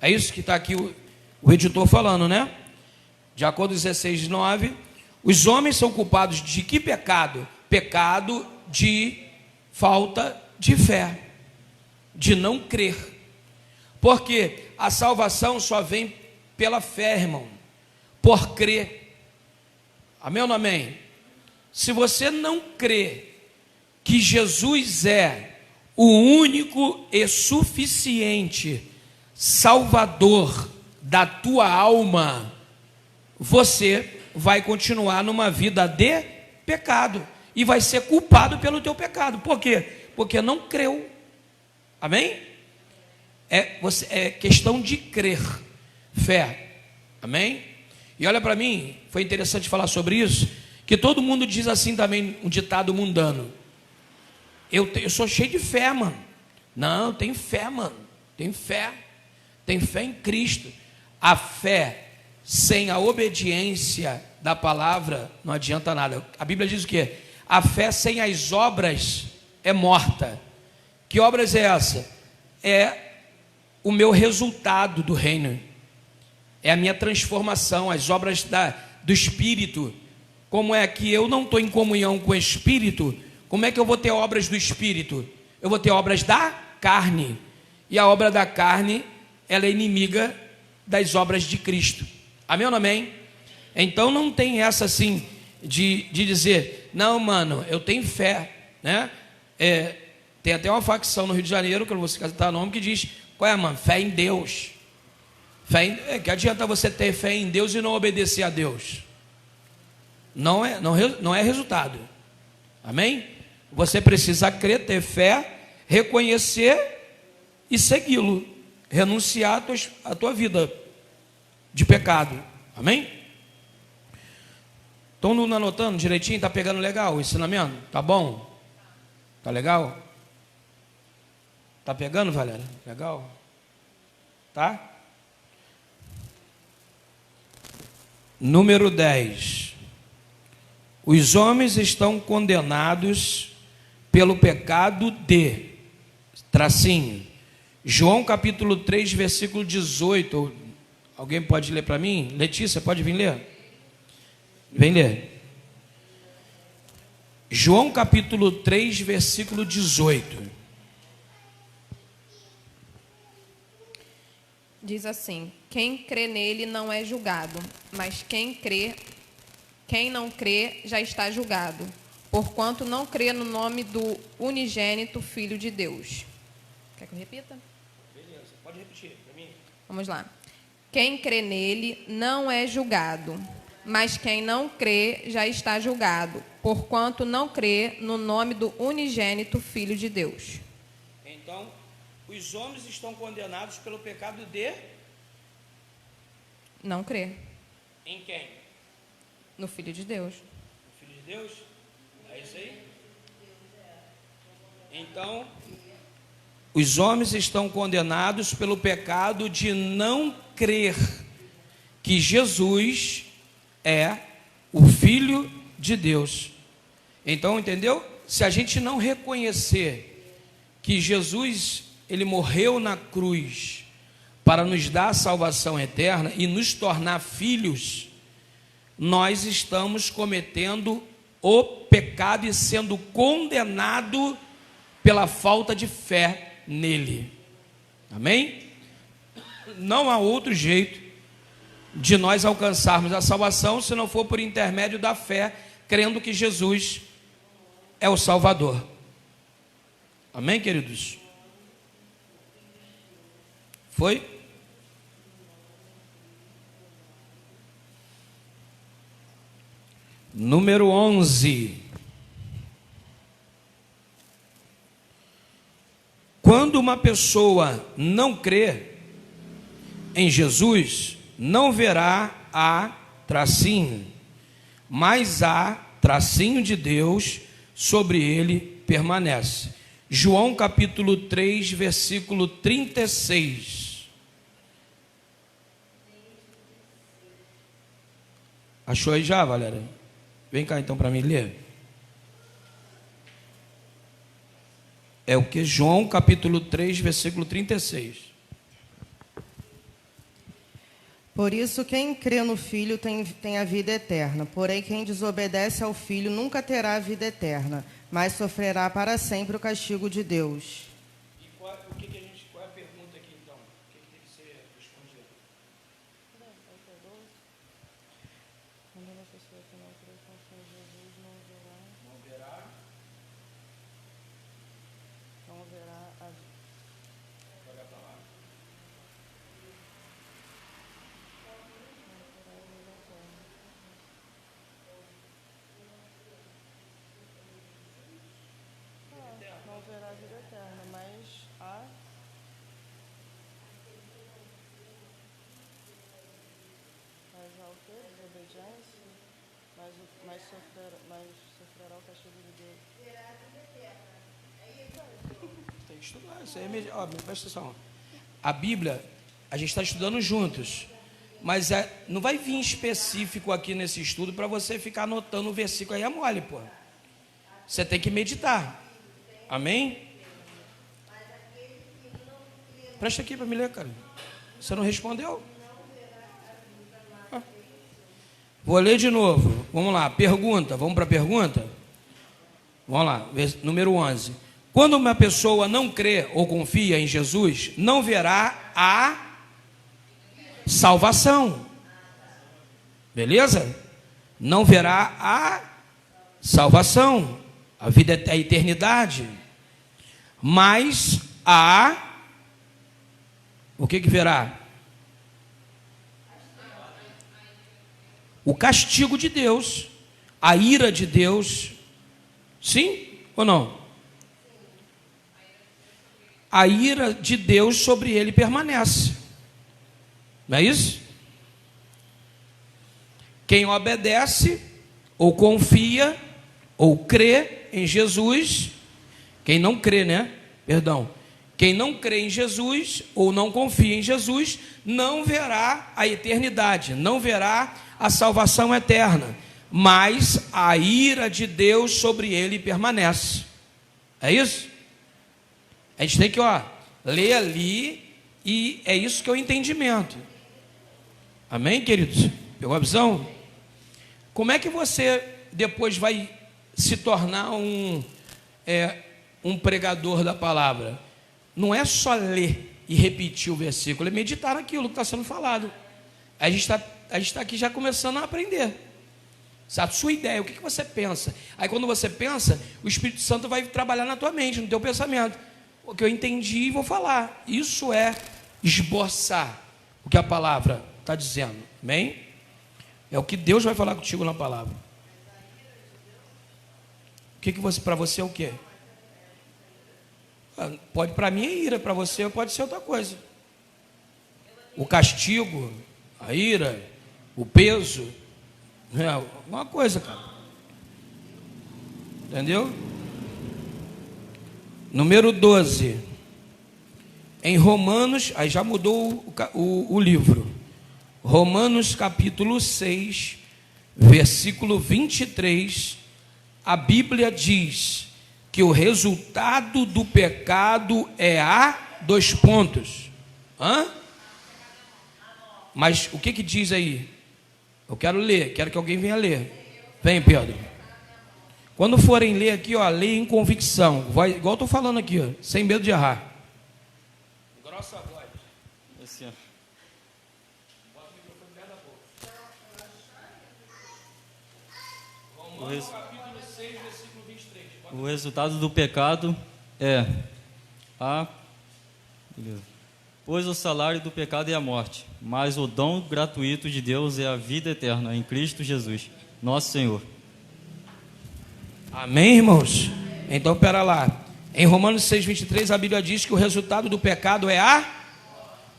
É isso que está aqui o editor falando, né? De acordo com 16:9, os homens são culpados de que pecado? Pecado de falta de fé, de não crer. Porque a salvação só vem pela fé, irmão, por crer. Amém ou não amém? Se você não crê que Jesus é o único e suficiente Salvador da tua alma, você vai continuar numa vida de pecado e vai ser culpado pelo teu pecado. Por quê? Porque não creu. Amém? É questão de crer, fé. Amém? E olha para mim, foi interessante falar sobre isso, que todo mundo diz assim também, um ditado mundano: eu sou cheio de fé, mano. Não, eu tenho fé, mano. Tenho fé em Cristo. A fé sem a obediência da palavra não adianta nada. A Bíblia diz o quê? A fé sem as obras é morta. Que obras é essa? É o meu resultado do reino, é a minha transformação, as obras do Espírito. Como é que eu não estou em comunhão com o Espírito, como é que eu vou ter obras do Espírito? Eu vou ter obras da carne, e a obra da carne, ela é inimiga das obras de Cristo. Amém ou não amém? Então não tem essa assim de dizer, não, mano, eu tenho fé, né? Tem até uma facção no Rio de Janeiro, que eu não vou citar nome, que diz, qual é, mano? Fé em Deus. Que adianta você ter fé em Deus e não obedecer a Deus? Não é resultado. Amém? Você precisa crer, ter fé, reconhecer e segui-lo, renunciar a tua vida de pecado. Amém? Estão anotando direitinho? Está pegando legal o ensinamento? Tá bom? Tá legal? Tá pegando, Valéria? Legal? Tá? Número 10. Os homens estão condenados pelo pecado de, tracinho, João capítulo 3, versículo 18. Alguém pode ler para mim? Letícia, pode vir ler? Vem ler. João capítulo 3, versículo 18. Diz assim: quem crê nele não é julgado, mas quem não crê já está julgado, porquanto não crê no nome do unigênito Filho de Deus. Quer que eu repita? Beleza, pode repetir para mim. Vamos lá. Quem crê nele não é julgado, mas quem não crê já está julgado, porquanto não crê no nome do unigênito Filho de Deus. Então, os homens estão condenados pelo pecado de não crer em quem? no Filho de Deus. O Filho de Deus? É isso aí? Então, os homens estão condenados pelo pecado de não crer que Jesus é o Filho de Deus. Então, entendeu? Se a gente não reconhecer que Jesus, ele morreu na cruz para nos dar a salvação eterna e nos tornar filhos, nós estamos cometendo o pecado e sendo condenado pela falta de fé nele. Amém? Não há outro jeito de nós alcançarmos a salvação se não for por intermédio da fé, crendo que Jesus é o Salvador. Amém, queridos? Foi? Número 11. Quando uma pessoa não crê em Jesus, não verá a tracinho, mas a tracinho de Deus sobre ele permanece. João capítulo 3, versículo 36. Achou aí já, Valéria? Vem cá então para mim ler. É o que? João capítulo 3, versículo 36. Por isso, quem crê no Filho tem a vida eterna. Porém, quem desobedece ao Filho nunca terá a vida eterna, mas sofrerá para sempre o castigo de Deus. E qual é a pergunta aqui então? O que tem que ser respondido? Quando uma pessoa que não crê em Jesus não verá a vida. Não verá a vida eterna, mas há o que? Desobediência, mas sofrerá o castigo de Deus. Tem que estudar. Isso aí é presta atenção. A Bíblia, a gente está estudando juntos. Mas não vai vir específico aqui nesse estudo para você ficar anotando o versículo aí, é mole, pô. Você tem que meditar. Amém? Presta aqui para me ler, cara. Você não respondeu? Vou ler de novo. Vamos lá, pergunta. Vamos para a pergunta? Vamos lá, número 11. Quando uma pessoa não crê ou confia em Jesus, não verá a salvação. Beleza? Não verá a salvação, a vida, a eternidade. Mas o que verá? O castigo de Deus, a ira de Deus. Sim ou não? A ira de Deus sobre ele permanece. Não é isso? Quem obedece, ou confia, ou crê em Jesus, quem não crê, né? Perdão. Quem não crê em Jesus, ou não confia em Jesus, não verá a eternidade, não verá a salvação eterna, mas a ira de Deus sobre ele permanece. É isso? A gente tem que, ler ali, e é isso que é o entendimento. Amém, queridos? Pegou a visão? Como é que você depois vai se tornar um pregador da palavra? Não é só ler e repetir o versículo, é meditar naquilo que está sendo falado. A gente está aqui já começando a aprender. A sua ideia, o que você pensa? Aí quando você pensa, o Espírito Santo vai trabalhar na tua mente, no teu pensamento. O que eu entendi e vou falar. Isso é esboçar o que a palavra está dizendo. Amém? É o que Deus vai falar contigo na palavra. O que para você é o quê? Pode, para mim é ira, para você pode ser outra coisa. O castigo, a ira, o peso, alguma coisa, cara. Entendeu? Número 12. Em Romanos, aí já mudou o livro. Romanos capítulo 6, versículo 23, a Bíblia diz que o resultado do pecado é dois pontos. Mas o que diz aí? Eu quero ler, quero que alguém venha ler. Vem, Pedro. Quando forem ler aqui, leia em convicção, igual eu estou falando aqui, sem medo de errar. Grossa voz. Assim, Bota o microfone perto da boca. Romanos capítulo 6, versículo 23. o resultado do pecado é beleza. Pois o salário do pecado é a morte, mas o dom gratuito de Deus é a vida eterna em Cristo Jesus, nosso Senhor. Amém, irmãos? Então, pera lá. Em Romanos 6, 23, a Bíblia diz que o resultado do pecado é a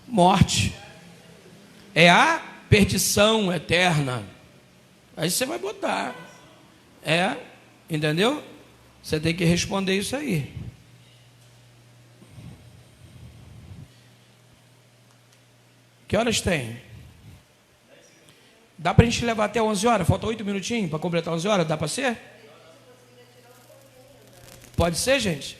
morte. É a perdição eterna. Aí você vai botar. Entendeu? Você tem que responder isso aí. Que horas tem? Dá para a gente levar até 11 horas? Falta 8 minutinhos para completar 11 horas? Dá para ser? Pode ser, gente?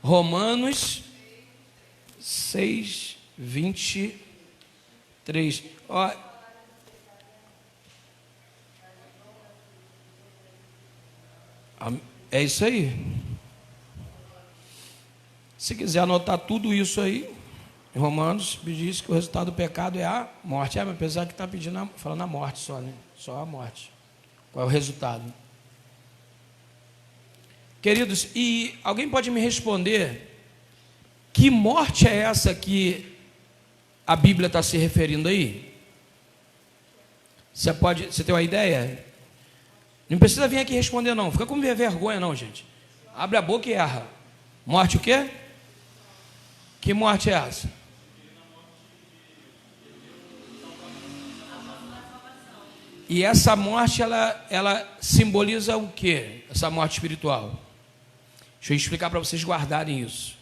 Romanos 6, 23. Ó, é isso aí. Se quiser anotar tudo isso aí, em Romanos diz que o resultado do pecado é a morte. Mas apesar que está pedindo, falando a morte só, né? Só a morte. Qual é o resultado? Queridos, e alguém pode me responder que morte é essa que a Bíblia está se referindo aí? Você tem uma ideia? Não precisa vir aqui responder não, fica com vergonha não, gente. Abre a boca e erra. Morte o quê? Que morte é essa? E essa morte, ela simboliza o quê? Essa morte espiritual. Deixa eu explicar para vocês guardarem isso.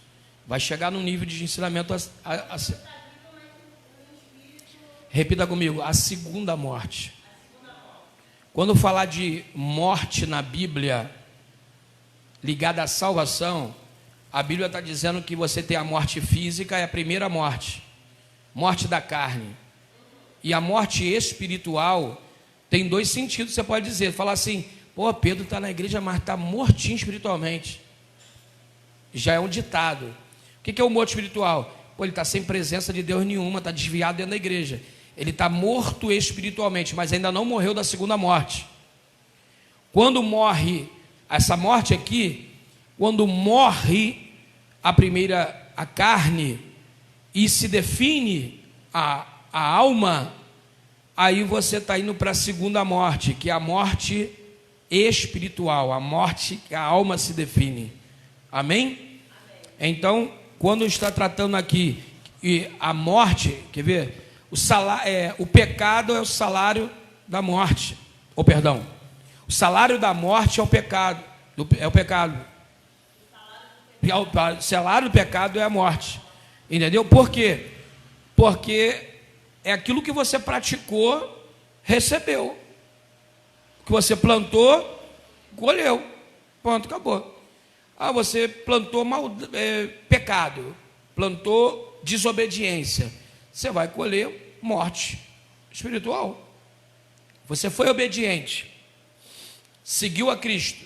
Vai chegar num nível de ensinamento repita comigo, a segunda morte. Quando falar de morte na Bíblia, ligada à salvação, a Bíblia está dizendo que você tem a morte física, é a primeira morte, morte da carne. E a morte espiritual tem dois sentidos, você pode dizer, falar assim, pô, Pedro está na igreja, mas está mortinho espiritualmente. Já é um ditado. O que é o morto espiritual? Pô, ele está sem presença de Deus nenhuma, está desviado dentro da igreja. Ele está morto espiritualmente, mas ainda não morreu da segunda morte. Quando morre, essa morte aqui, quando morre a carne, e se define a alma, aí você está indo para a segunda morte, que é a morte espiritual, a morte que a alma se define. Amém? Então, quando está tratando aqui, e a morte, quer ver? O pecado é o salário da morte. Ou perdão, o salário da morte é o pecado. O salário do pecado é a morte. Entendeu? Por quê? Porque é aquilo que você praticou, recebeu. O que você plantou, colheu. Pronto, acabou. Você plantou pecado, plantou desobediência. Você vai colher morte espiritual. Você foi obediente, seguiu a Cristo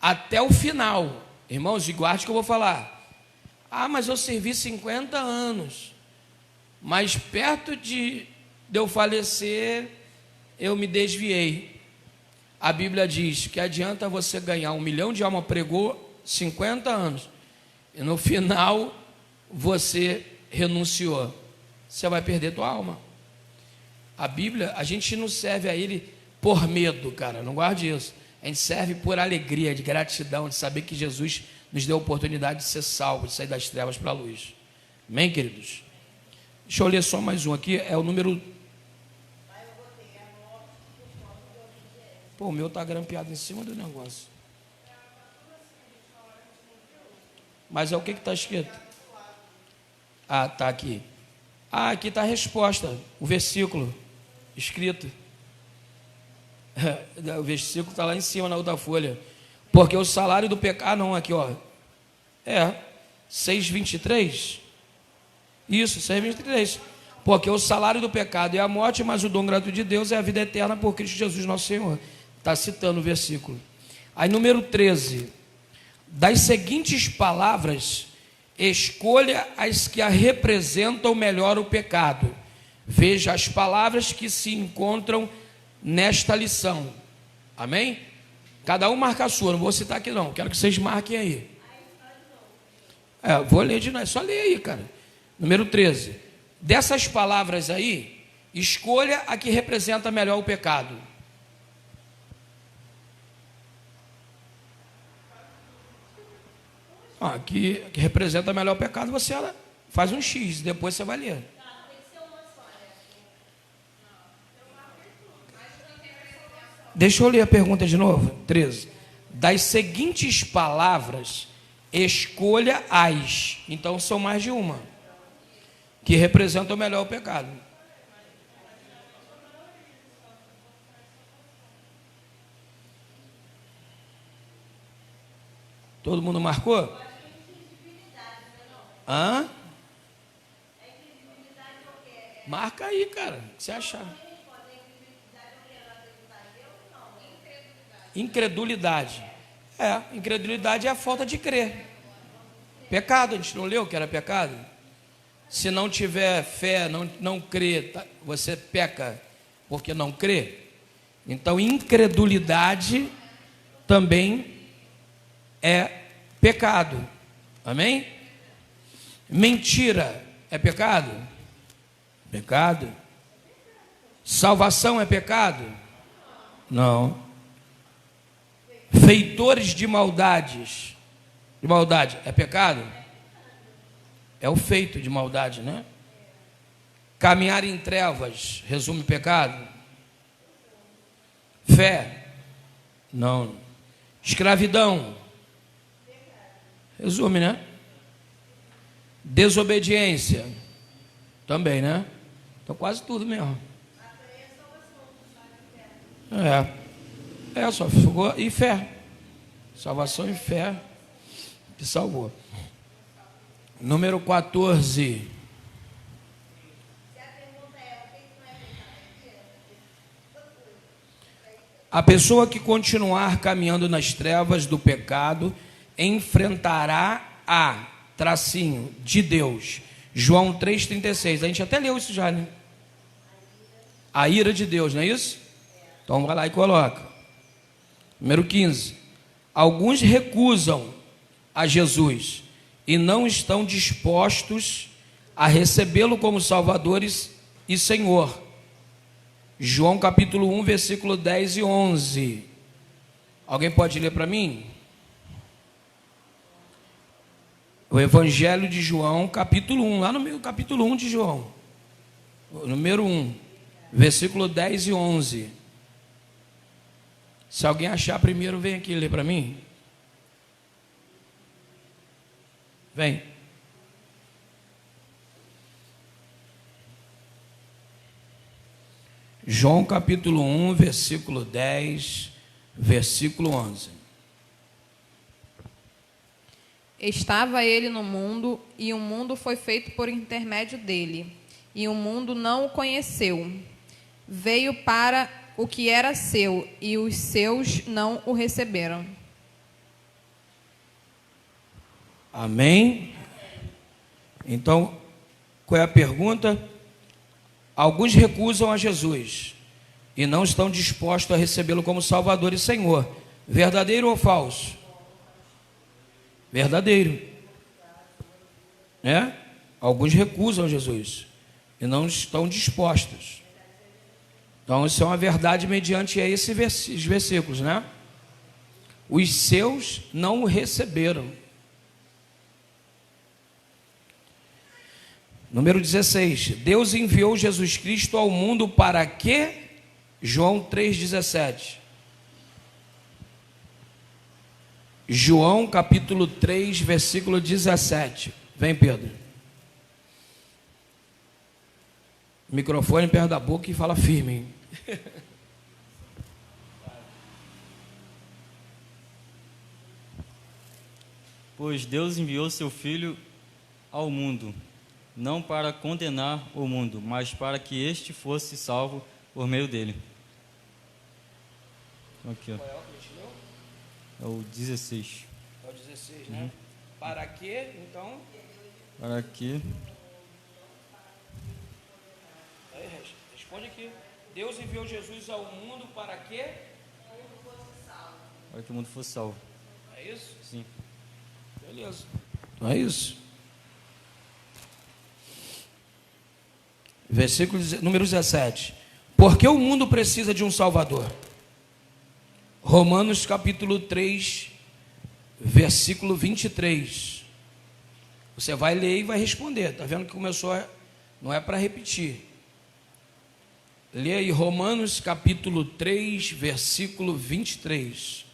até o final. Irmãos, guarde que eu vou falar. Mas eu servi 50 anos. Mas perto de eu falecer, eu me desviei. A Bíblia diz que adianta você ganhar 1 milhão de almas, pregou 50 anos, e no final você renunciou. Você vai perder tua alma. A Bíblia, a gente não serve a Ele por medo, cara, não guarde isso. A gente serve por alegria, de gratidão, de saber que Jesus nos deu a oportunidade de ser salvo, de sair das trevas para a luz. Amém, queridos? Deixa eu ler só mais um aqui, é o número... Pô, o meu está grampeado em cima do negócio. Mas é o que está escrito? Está aqui. Aqui está a resposta, o versículo escrito. O versículo está lá em cima na outra folha. Porque o salário do pecado... não, aqui, ó. 6:23. Isso, 6:23. Porque o salário do pecado é a morte, mas o dom gratuito de Deus é a vida eterna por Cristo Jesus nosso Senhor. Está citando o versículo. Aí, número 13. Das seguintes palavras, escolha as que representam melhor o pecado. Veja as palavras que se encontram nesta lição. Amém? Cada um marca a sua, não vou citar aqui não, quero que vocês marquem aí. Vou ler de novo, é só ler aí, cara. Número 13. Dessas palavras aí, escolha a que representa melhor o pecado. Que representa melhor o pecado, você faz um X, depois você vai ler. Deixa eu ler a pergunta de novo. 13. Das seguintes palavras, Escolha as. Então são mais de uma que representam melhor o pecado. Todo mundo marcou? Hã? Marca aí, cara. O que você achar? Incredulidade. Incredulidade é a falta de crer. Pecado, a gente não leu que era pecado? Se não tiver fé, não crê, você peca porque não crê. Então, incredulidade também é pecado. Amém? Mentira é pecado? Pecado. Salvação é pecado? Não. Feitores de maldade é pecado? É o feito de maldade, né? Caminhar em trevas resume pecado? Fé? Não. Escravidão? Resume, né? Desobediência? Também, né? Então quase tudo mesmo. Só ficou. E fé. Salvação e fé que salvou. Número 14. A pessoa que continuar caminhando nas trevas do pecado enfrentará a tracinho de Deus. João 3,36. A gente até leu isso já, né? A ira de Deus, não é isso? Então vai lá e coloca. Número 15. Alguns recusam a Jesus e não estão dispostos a recebê-lo como Salvador e Senhor. João capítulo 1, versículo 10 e 11. Alguém pode ler para mim? O Evangelho de João, capítulo 1, lá no meio, capítulo 1 de João. Número 1, versículo 10 e 11. Se alguém achar primeiro, vem aqui ler para mim. Vem. João capítulo 1, versículo 10, versículo 11. Estava ele no mundo, e o mundo foi feito por intermédio dele, e o mundo não o conheceu. Veio para o que era seu, e os seus não o receberam. Amém? Então, qual é a pergunta? Alguns recusam a Jesus e não estão dispostos a recebê-lo como Salvador e Senhor. Verdadeiro ou falso? Verdadeiro. Alguns recusam Jesus e não estão dispostos. Então, isso é uma verdade mediante esses versículos, né? Os seus não o receberam. Número 16. Deus enviou Jesus Cristo ao mundo para quê? João 3,17. João capítulo 3, versículo 17. Vem, Pedro. Microfone perto da boca e fala firme, hein? Pois Deus enviou seu Filho ao mundo, não para condenar o mundo, mas para que este fosse salvo por meio dele. Aqui, ó. É o 16. É o 16, né? Para quê, então? Para que... Responde aqui. Deus enviou Jesus ao mundo para quê? Para que o mundo fosse salvo. É isso? Sim. Beleza. Então é isso. Versículo número 17. Porque o mundo precisa de um Salvador. Romanos capítulo 3, versículo 23. Você vai ler e vai responder. Está vendo que começou, não é para repetir. Lê aí Romanos capítulo 3, versículo 23.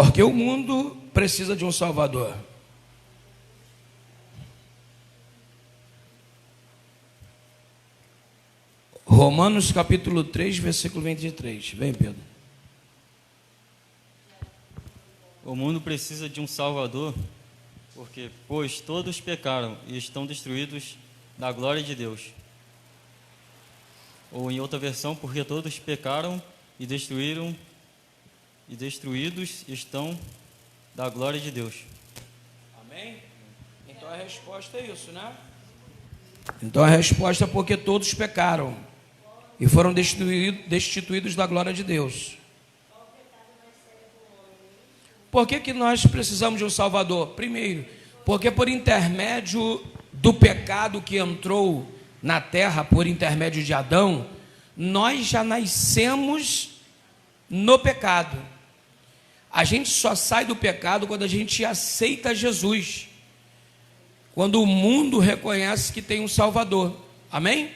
Porque o mundo precisa de um Salvador. Romanos capítulo 3, versículo 23. Vem, Pedro. O mundo precisa de um Salvador, pois todos pecaram e estão destruídos da glória de Deus. Ou em outra versão, porque todos pecaram e destruídos estão da glória de Deus. Amém? Então a resposta é isso, né? Então a resposta é porque todos pecaram e foram destituídos da glória de Deus. Por que nós precisamos de um Salvador? Primeiro, porque por intermédio do pecado que entrou na terra, por intermédio de Adão, nós já nascemos no pecado. A gente só sai do pecado quando a gente aceita Jesus, quando o mundo reconhece que tem um Salvador. Amém?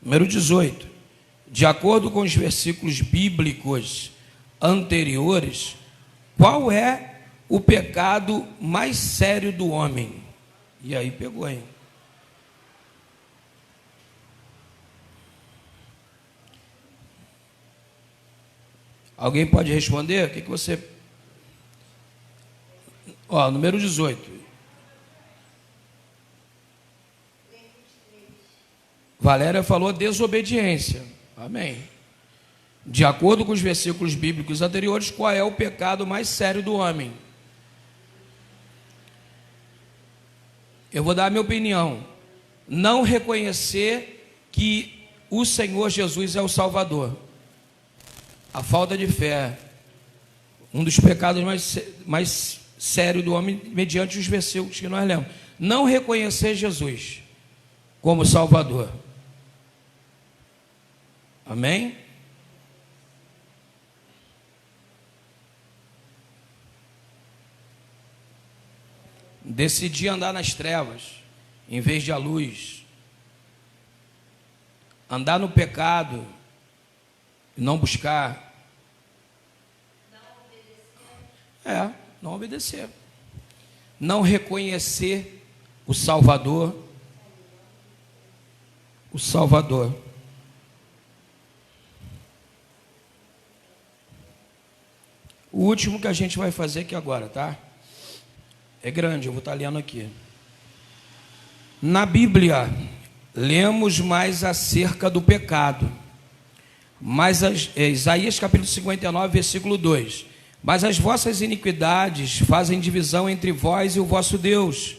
Número 18. De acordo com os versículos bíblicos anteriores, qual é o pecado mais sério do homem? E aí pegou, hein? Alguém pode responder? O que você... número 18. Valéria falou desobediência. Amém. De acordo com os versículos bíblicos anteriores, qual é o pecado mais sério do homem? Eu vou dar a minha opinião. Não reconhecer que o Senhor Jesus é o Salvador. A falta de fé. Um dos pecados mais sérios do homem, mediante os versículos que nós lemos. Não reconhecer Jesus como Salvador. Amém? Decidir andar nas trevas em vez de a luz. Andar no pecado e não buscar. Não obedecer. Não reconhecer o Salvador. O Salvador. O último que a gente vai fazer aqui agora, tá? É grande, eu vou estar lendo aqui. Na Bíblia, lemos mais acerca do pecado. Mas Isaías capítulo 59, versículo 2. Mas as vossas iniquidades fazem divisão entre vós e o vosso Deus,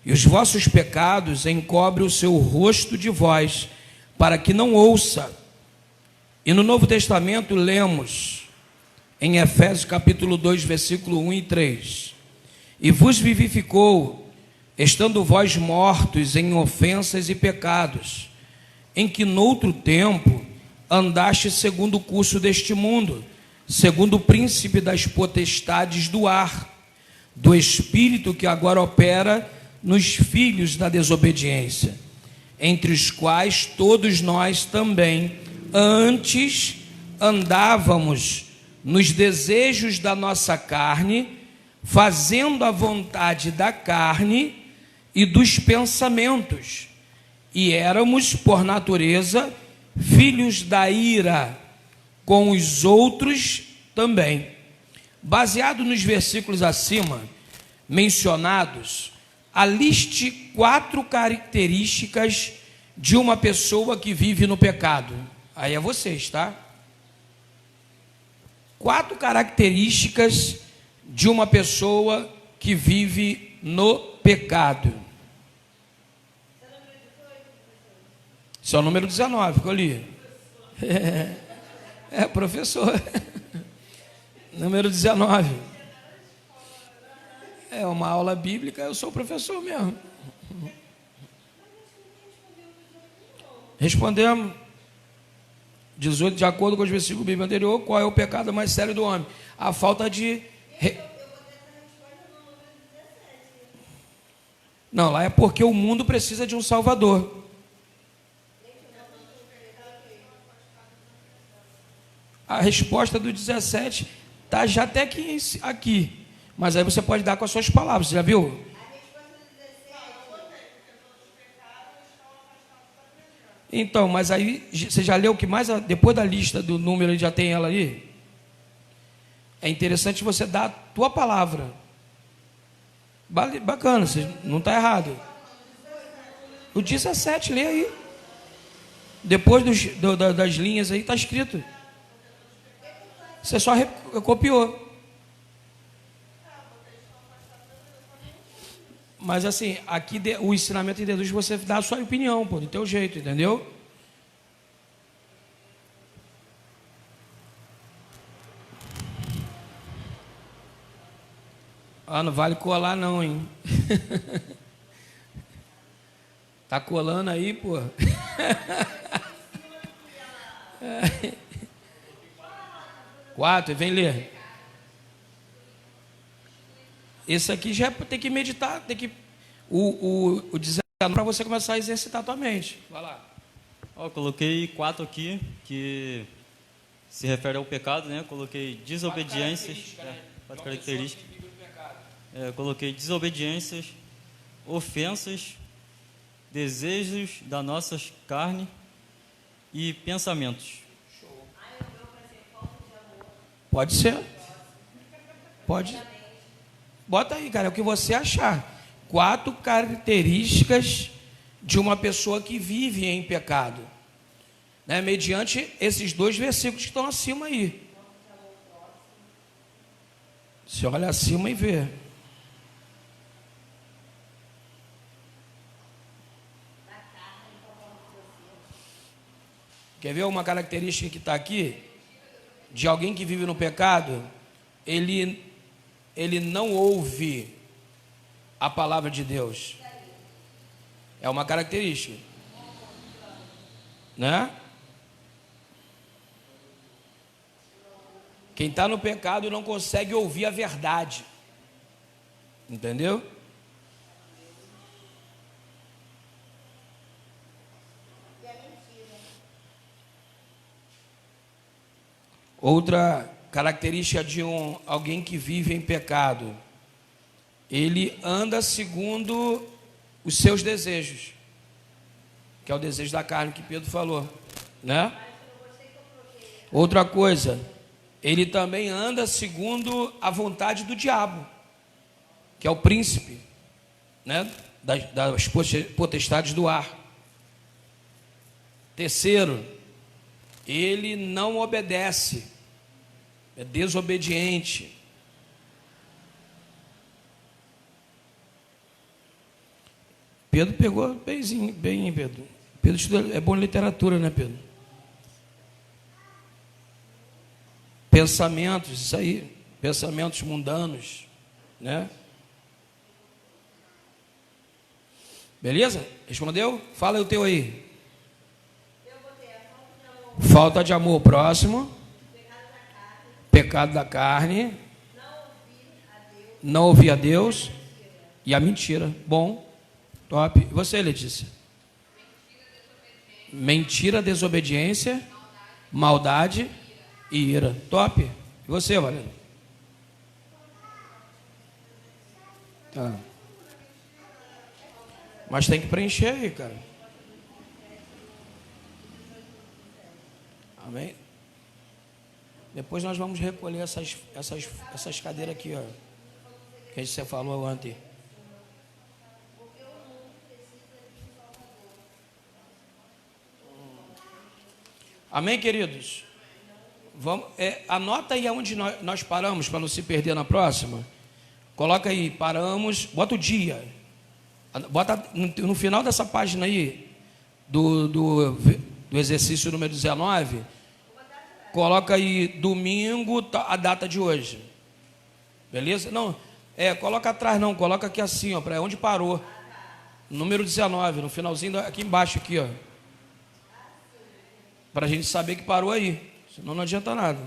e os vossos pecados encobrem o seu rosto de vós, para que não ouça. E no Novo Testamento lemos em Efésios capítulo 2, versículo 1 e 3. E vos vivificou, estando vós mortos em ofensas e pecados, em que noutro tempo andaste segundo o curso deste mundo, segundo o príncipe das potestades do ar, do espírito que agora opera nos filhos da desobediência, entre os quais todos nós também antes andávamos nos desejos da nossa carne, fazendo a vontade da carne e dos pensamentos, e éramos, por natureza, filhos da ira, com os outros também. Baseado nos versículos acima mencionados, aliste 4 características de uma pessoa que vive no pecado. Aí é vocês, tá? 4 características de uma pessoa que vive no pecado. Esse é o número 19 que eu li. Professor. Número 19. É uma aula bíblica, eu sou professor mesmo. Respondemos. 18, de acordo com os versículos bíblicos anteriores, qual é o pecado mais sério do homem? A falta de... Não, lá é porque o mundo precisa de um Salvador. resposta do 17 está já até aqui. Mas aí você pode dar com as suas palavras. Você já viu? Então, mas aí você já leu o que mais? Depois da lista do número, já tem ela aí? É interessante você dar a tua palavra. Bacana, você não está errado. O 17, lê aí. Depois das linhas aí está escrito. Você só copiou. Mas assim, aqui o ensinamento de Jesus, você dá a sua opinião, pô, do teu jeito, entendeu? Ah, não vale colar não, hein? Tá colando aí, pô. Quatro, vem ler. Esse aqui já tem que meditar, tem que o 19 para você começar a exercitar a tua mente. Vai lá. Eu coloquei 4 aqui, que se refere ao pecado, né? Eu coloquei desobediências, 4 características. Coloquei desobediências, ofensas, desejos da nossa carne e pensamentos. Pode ser. Pode. Bota aí, cara, é o que você achar. 4 características de uma pessoa que vive em pecado, né? Mediante esses 2 versículos que estão acima aí. Você olha acima e vê. Quer ver uma característica que está aqui? De alguém que vive no pecado? Ele não ouve a palavra de Deus. É uma característica, né? Quem está no pecado não consegue ouvir a verdade. Entendeu? Outra característica de alguém que vive em pecado: ele anda segundo os seus desejos, que é o desejo da carne que Pedro falou, né? Outra coisa, ele também anda segundo a vontade do diabo, que é o príncipe, né? Das potestades do ar. Terceiro, ele não obedece, é desobediente. Pedro pegou bem, Pedro. Pedro estudou, é bom em literatura, né, Pedro? Pensamentos, isso aí, pensamentos mundanos, né? Beleza? Respondeu? Fala aí o teu aí. Falta de amor próximo, pecado da carne, não ouvir a Deus e a mentira. Bom, top. E você, Letícia? Mentira, desobediência, maldade e ira. Top. E você, Valendo? Tá. Mas tem que preencher aí, cara. Amém? Depois nós vamos recolher essas cadeiras aqui, ó, que você falou ontem. Amém, queridos? Vamos, anota aí aonde nós paramos, para não se perder na próxima. Coloca aí, paramos, bota o dia. Bota no final dessa página aí, do exercício número 19, coloca aí domingo, a data de hoje. Beleza? Não, coloca atrás não, coloca aqui assim, ó, para onde parou. Número 19, no finalzinho, aqui embaixo, aqui, ó. Para a gente saber que parou aí. Senão não adianta nada.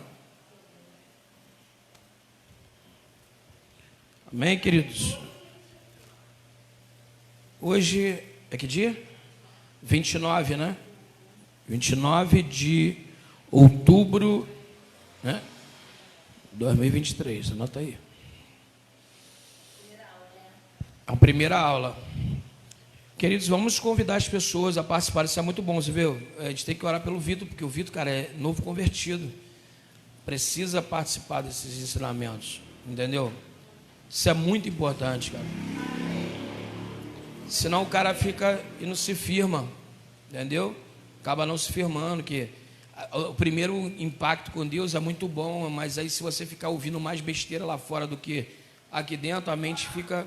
Amém, queridos? Hoje é que dia? 29, né? 29 de outubro né? 2023, anota aí. A primeira aula. Queridos, vamos convidar as pessoas a participar. Isso é muito bom, você viu? A gente tem que orar pelo Vitor, porque o Vitor, cara, é novo convertido. Precisa participar desses ensinamentos, entendeu? Isso é muito importante, cara. Senão o cara fica e não se firma, entendeu? Acaba não se firmando, que o primeiro impacto com Deus é muito bom, mas aí se você ficar ouvindo mais besteira lá fora do que aqui dentro, a mente fica...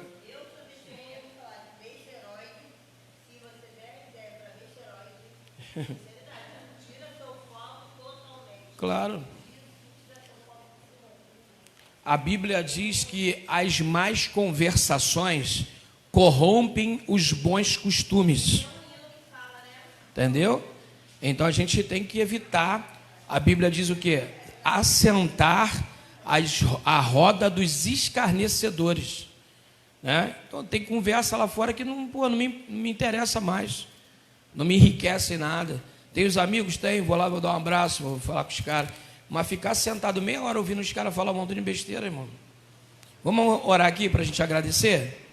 Claro. A Bíblia diz que as más conversações corrompem os bons costumes. Entendeu? Então a gente tem que evitar. A Bíblia diz o quê? Assentar a roda dos escarnecedores, né? Então tem conversa lá fora que não me interessa mais, não me enriquece em nada. Tem os amigos? Tem, vou lá, vou dar um abraço, vou falar com os caras. Mas ficar sentado meia hora ouvindo os caras falar um montão de besteira, irmão. Vamos orar aqui para a gente agradecer?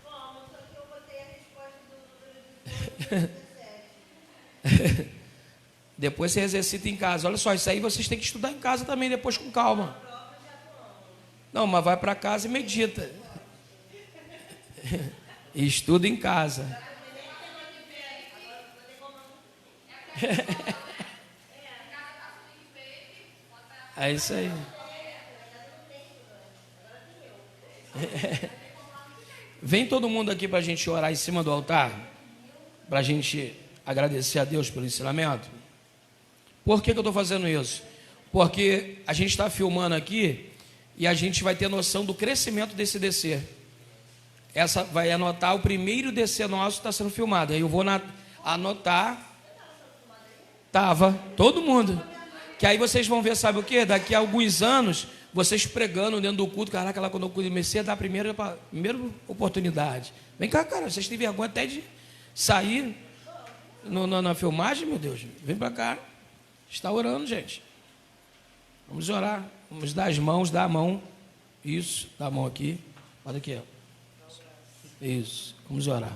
Vamos, só que eu botei a resposta do número 17. Depois você exercita em casa. Olha só, isso aí vocês têm que estudar em casa também, depois com calma. Não, mas vai para casa e medita. E estuda em casa. É isso aí. Vem todo mundo aqui para a gente orar em cima do altar, para a gente agradecer a Deus pelo ensinamento. Por que eu estou fazendo isso? Porque a gente está filmando aqui e a gente vai ter noção do crescimento desse descer. Essa vai anotar o primeiro descer nosso está sendo filmado. Aí eu vou anotar. Tava todo mundo. Que aí vocês vão ver, sabe o que? Daqui a alguns anos, vocês pregando dentro do culto. Caraca, lá quando eu comecei a dar a primeira oportunidade. Vem cá, cara, vocês têm vergonha até de sair na filmagem, meu Deus. Vem para cá. Está orando, gente. Vamos orar. Vamos dar as mãos, dar a mão. Isso, dá a mão aqui. Olha aqui, ó. Isso, vamos orar.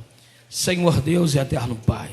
Senhor Deus e eterno Pai,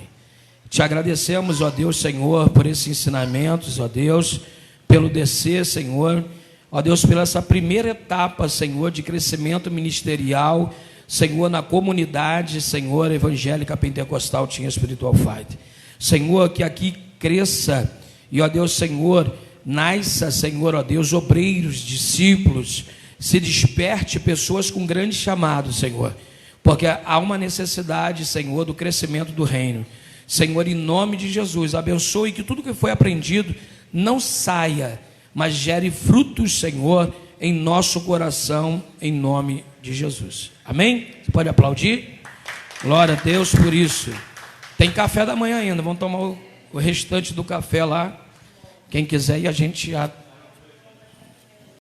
te agradecemos, ó Deus, Senhor, por esses ensinamentos, ó Deus, pelo descer, Senhor, ó Deus, pela essa primeira etapa, Senhor, de crescimento ministerial, Senhor, na comunidade, Senhor, evangélica pentecostal Team Spiritual Fight. Senhor, que aqui cresça, e ó Deus, Senhor, nasça, Senhor, ó Deus, obreiros, discípulos, se desperte pessoas com grande chamado, Senhor, porque há uma necessidade, Senhor, do crescimento do reino. Senhor, em nome de Jesus, abençoe que tudo que foi aprendido não saia, mas gere frutos, Senhor, em nosso coração, em nome de Jesus. Amém? Você pode aplaudir? Glória a Deus por isso. Tem café da manhã ainda, vamos tomar o restante do café lá. Quem quiser, e a gente já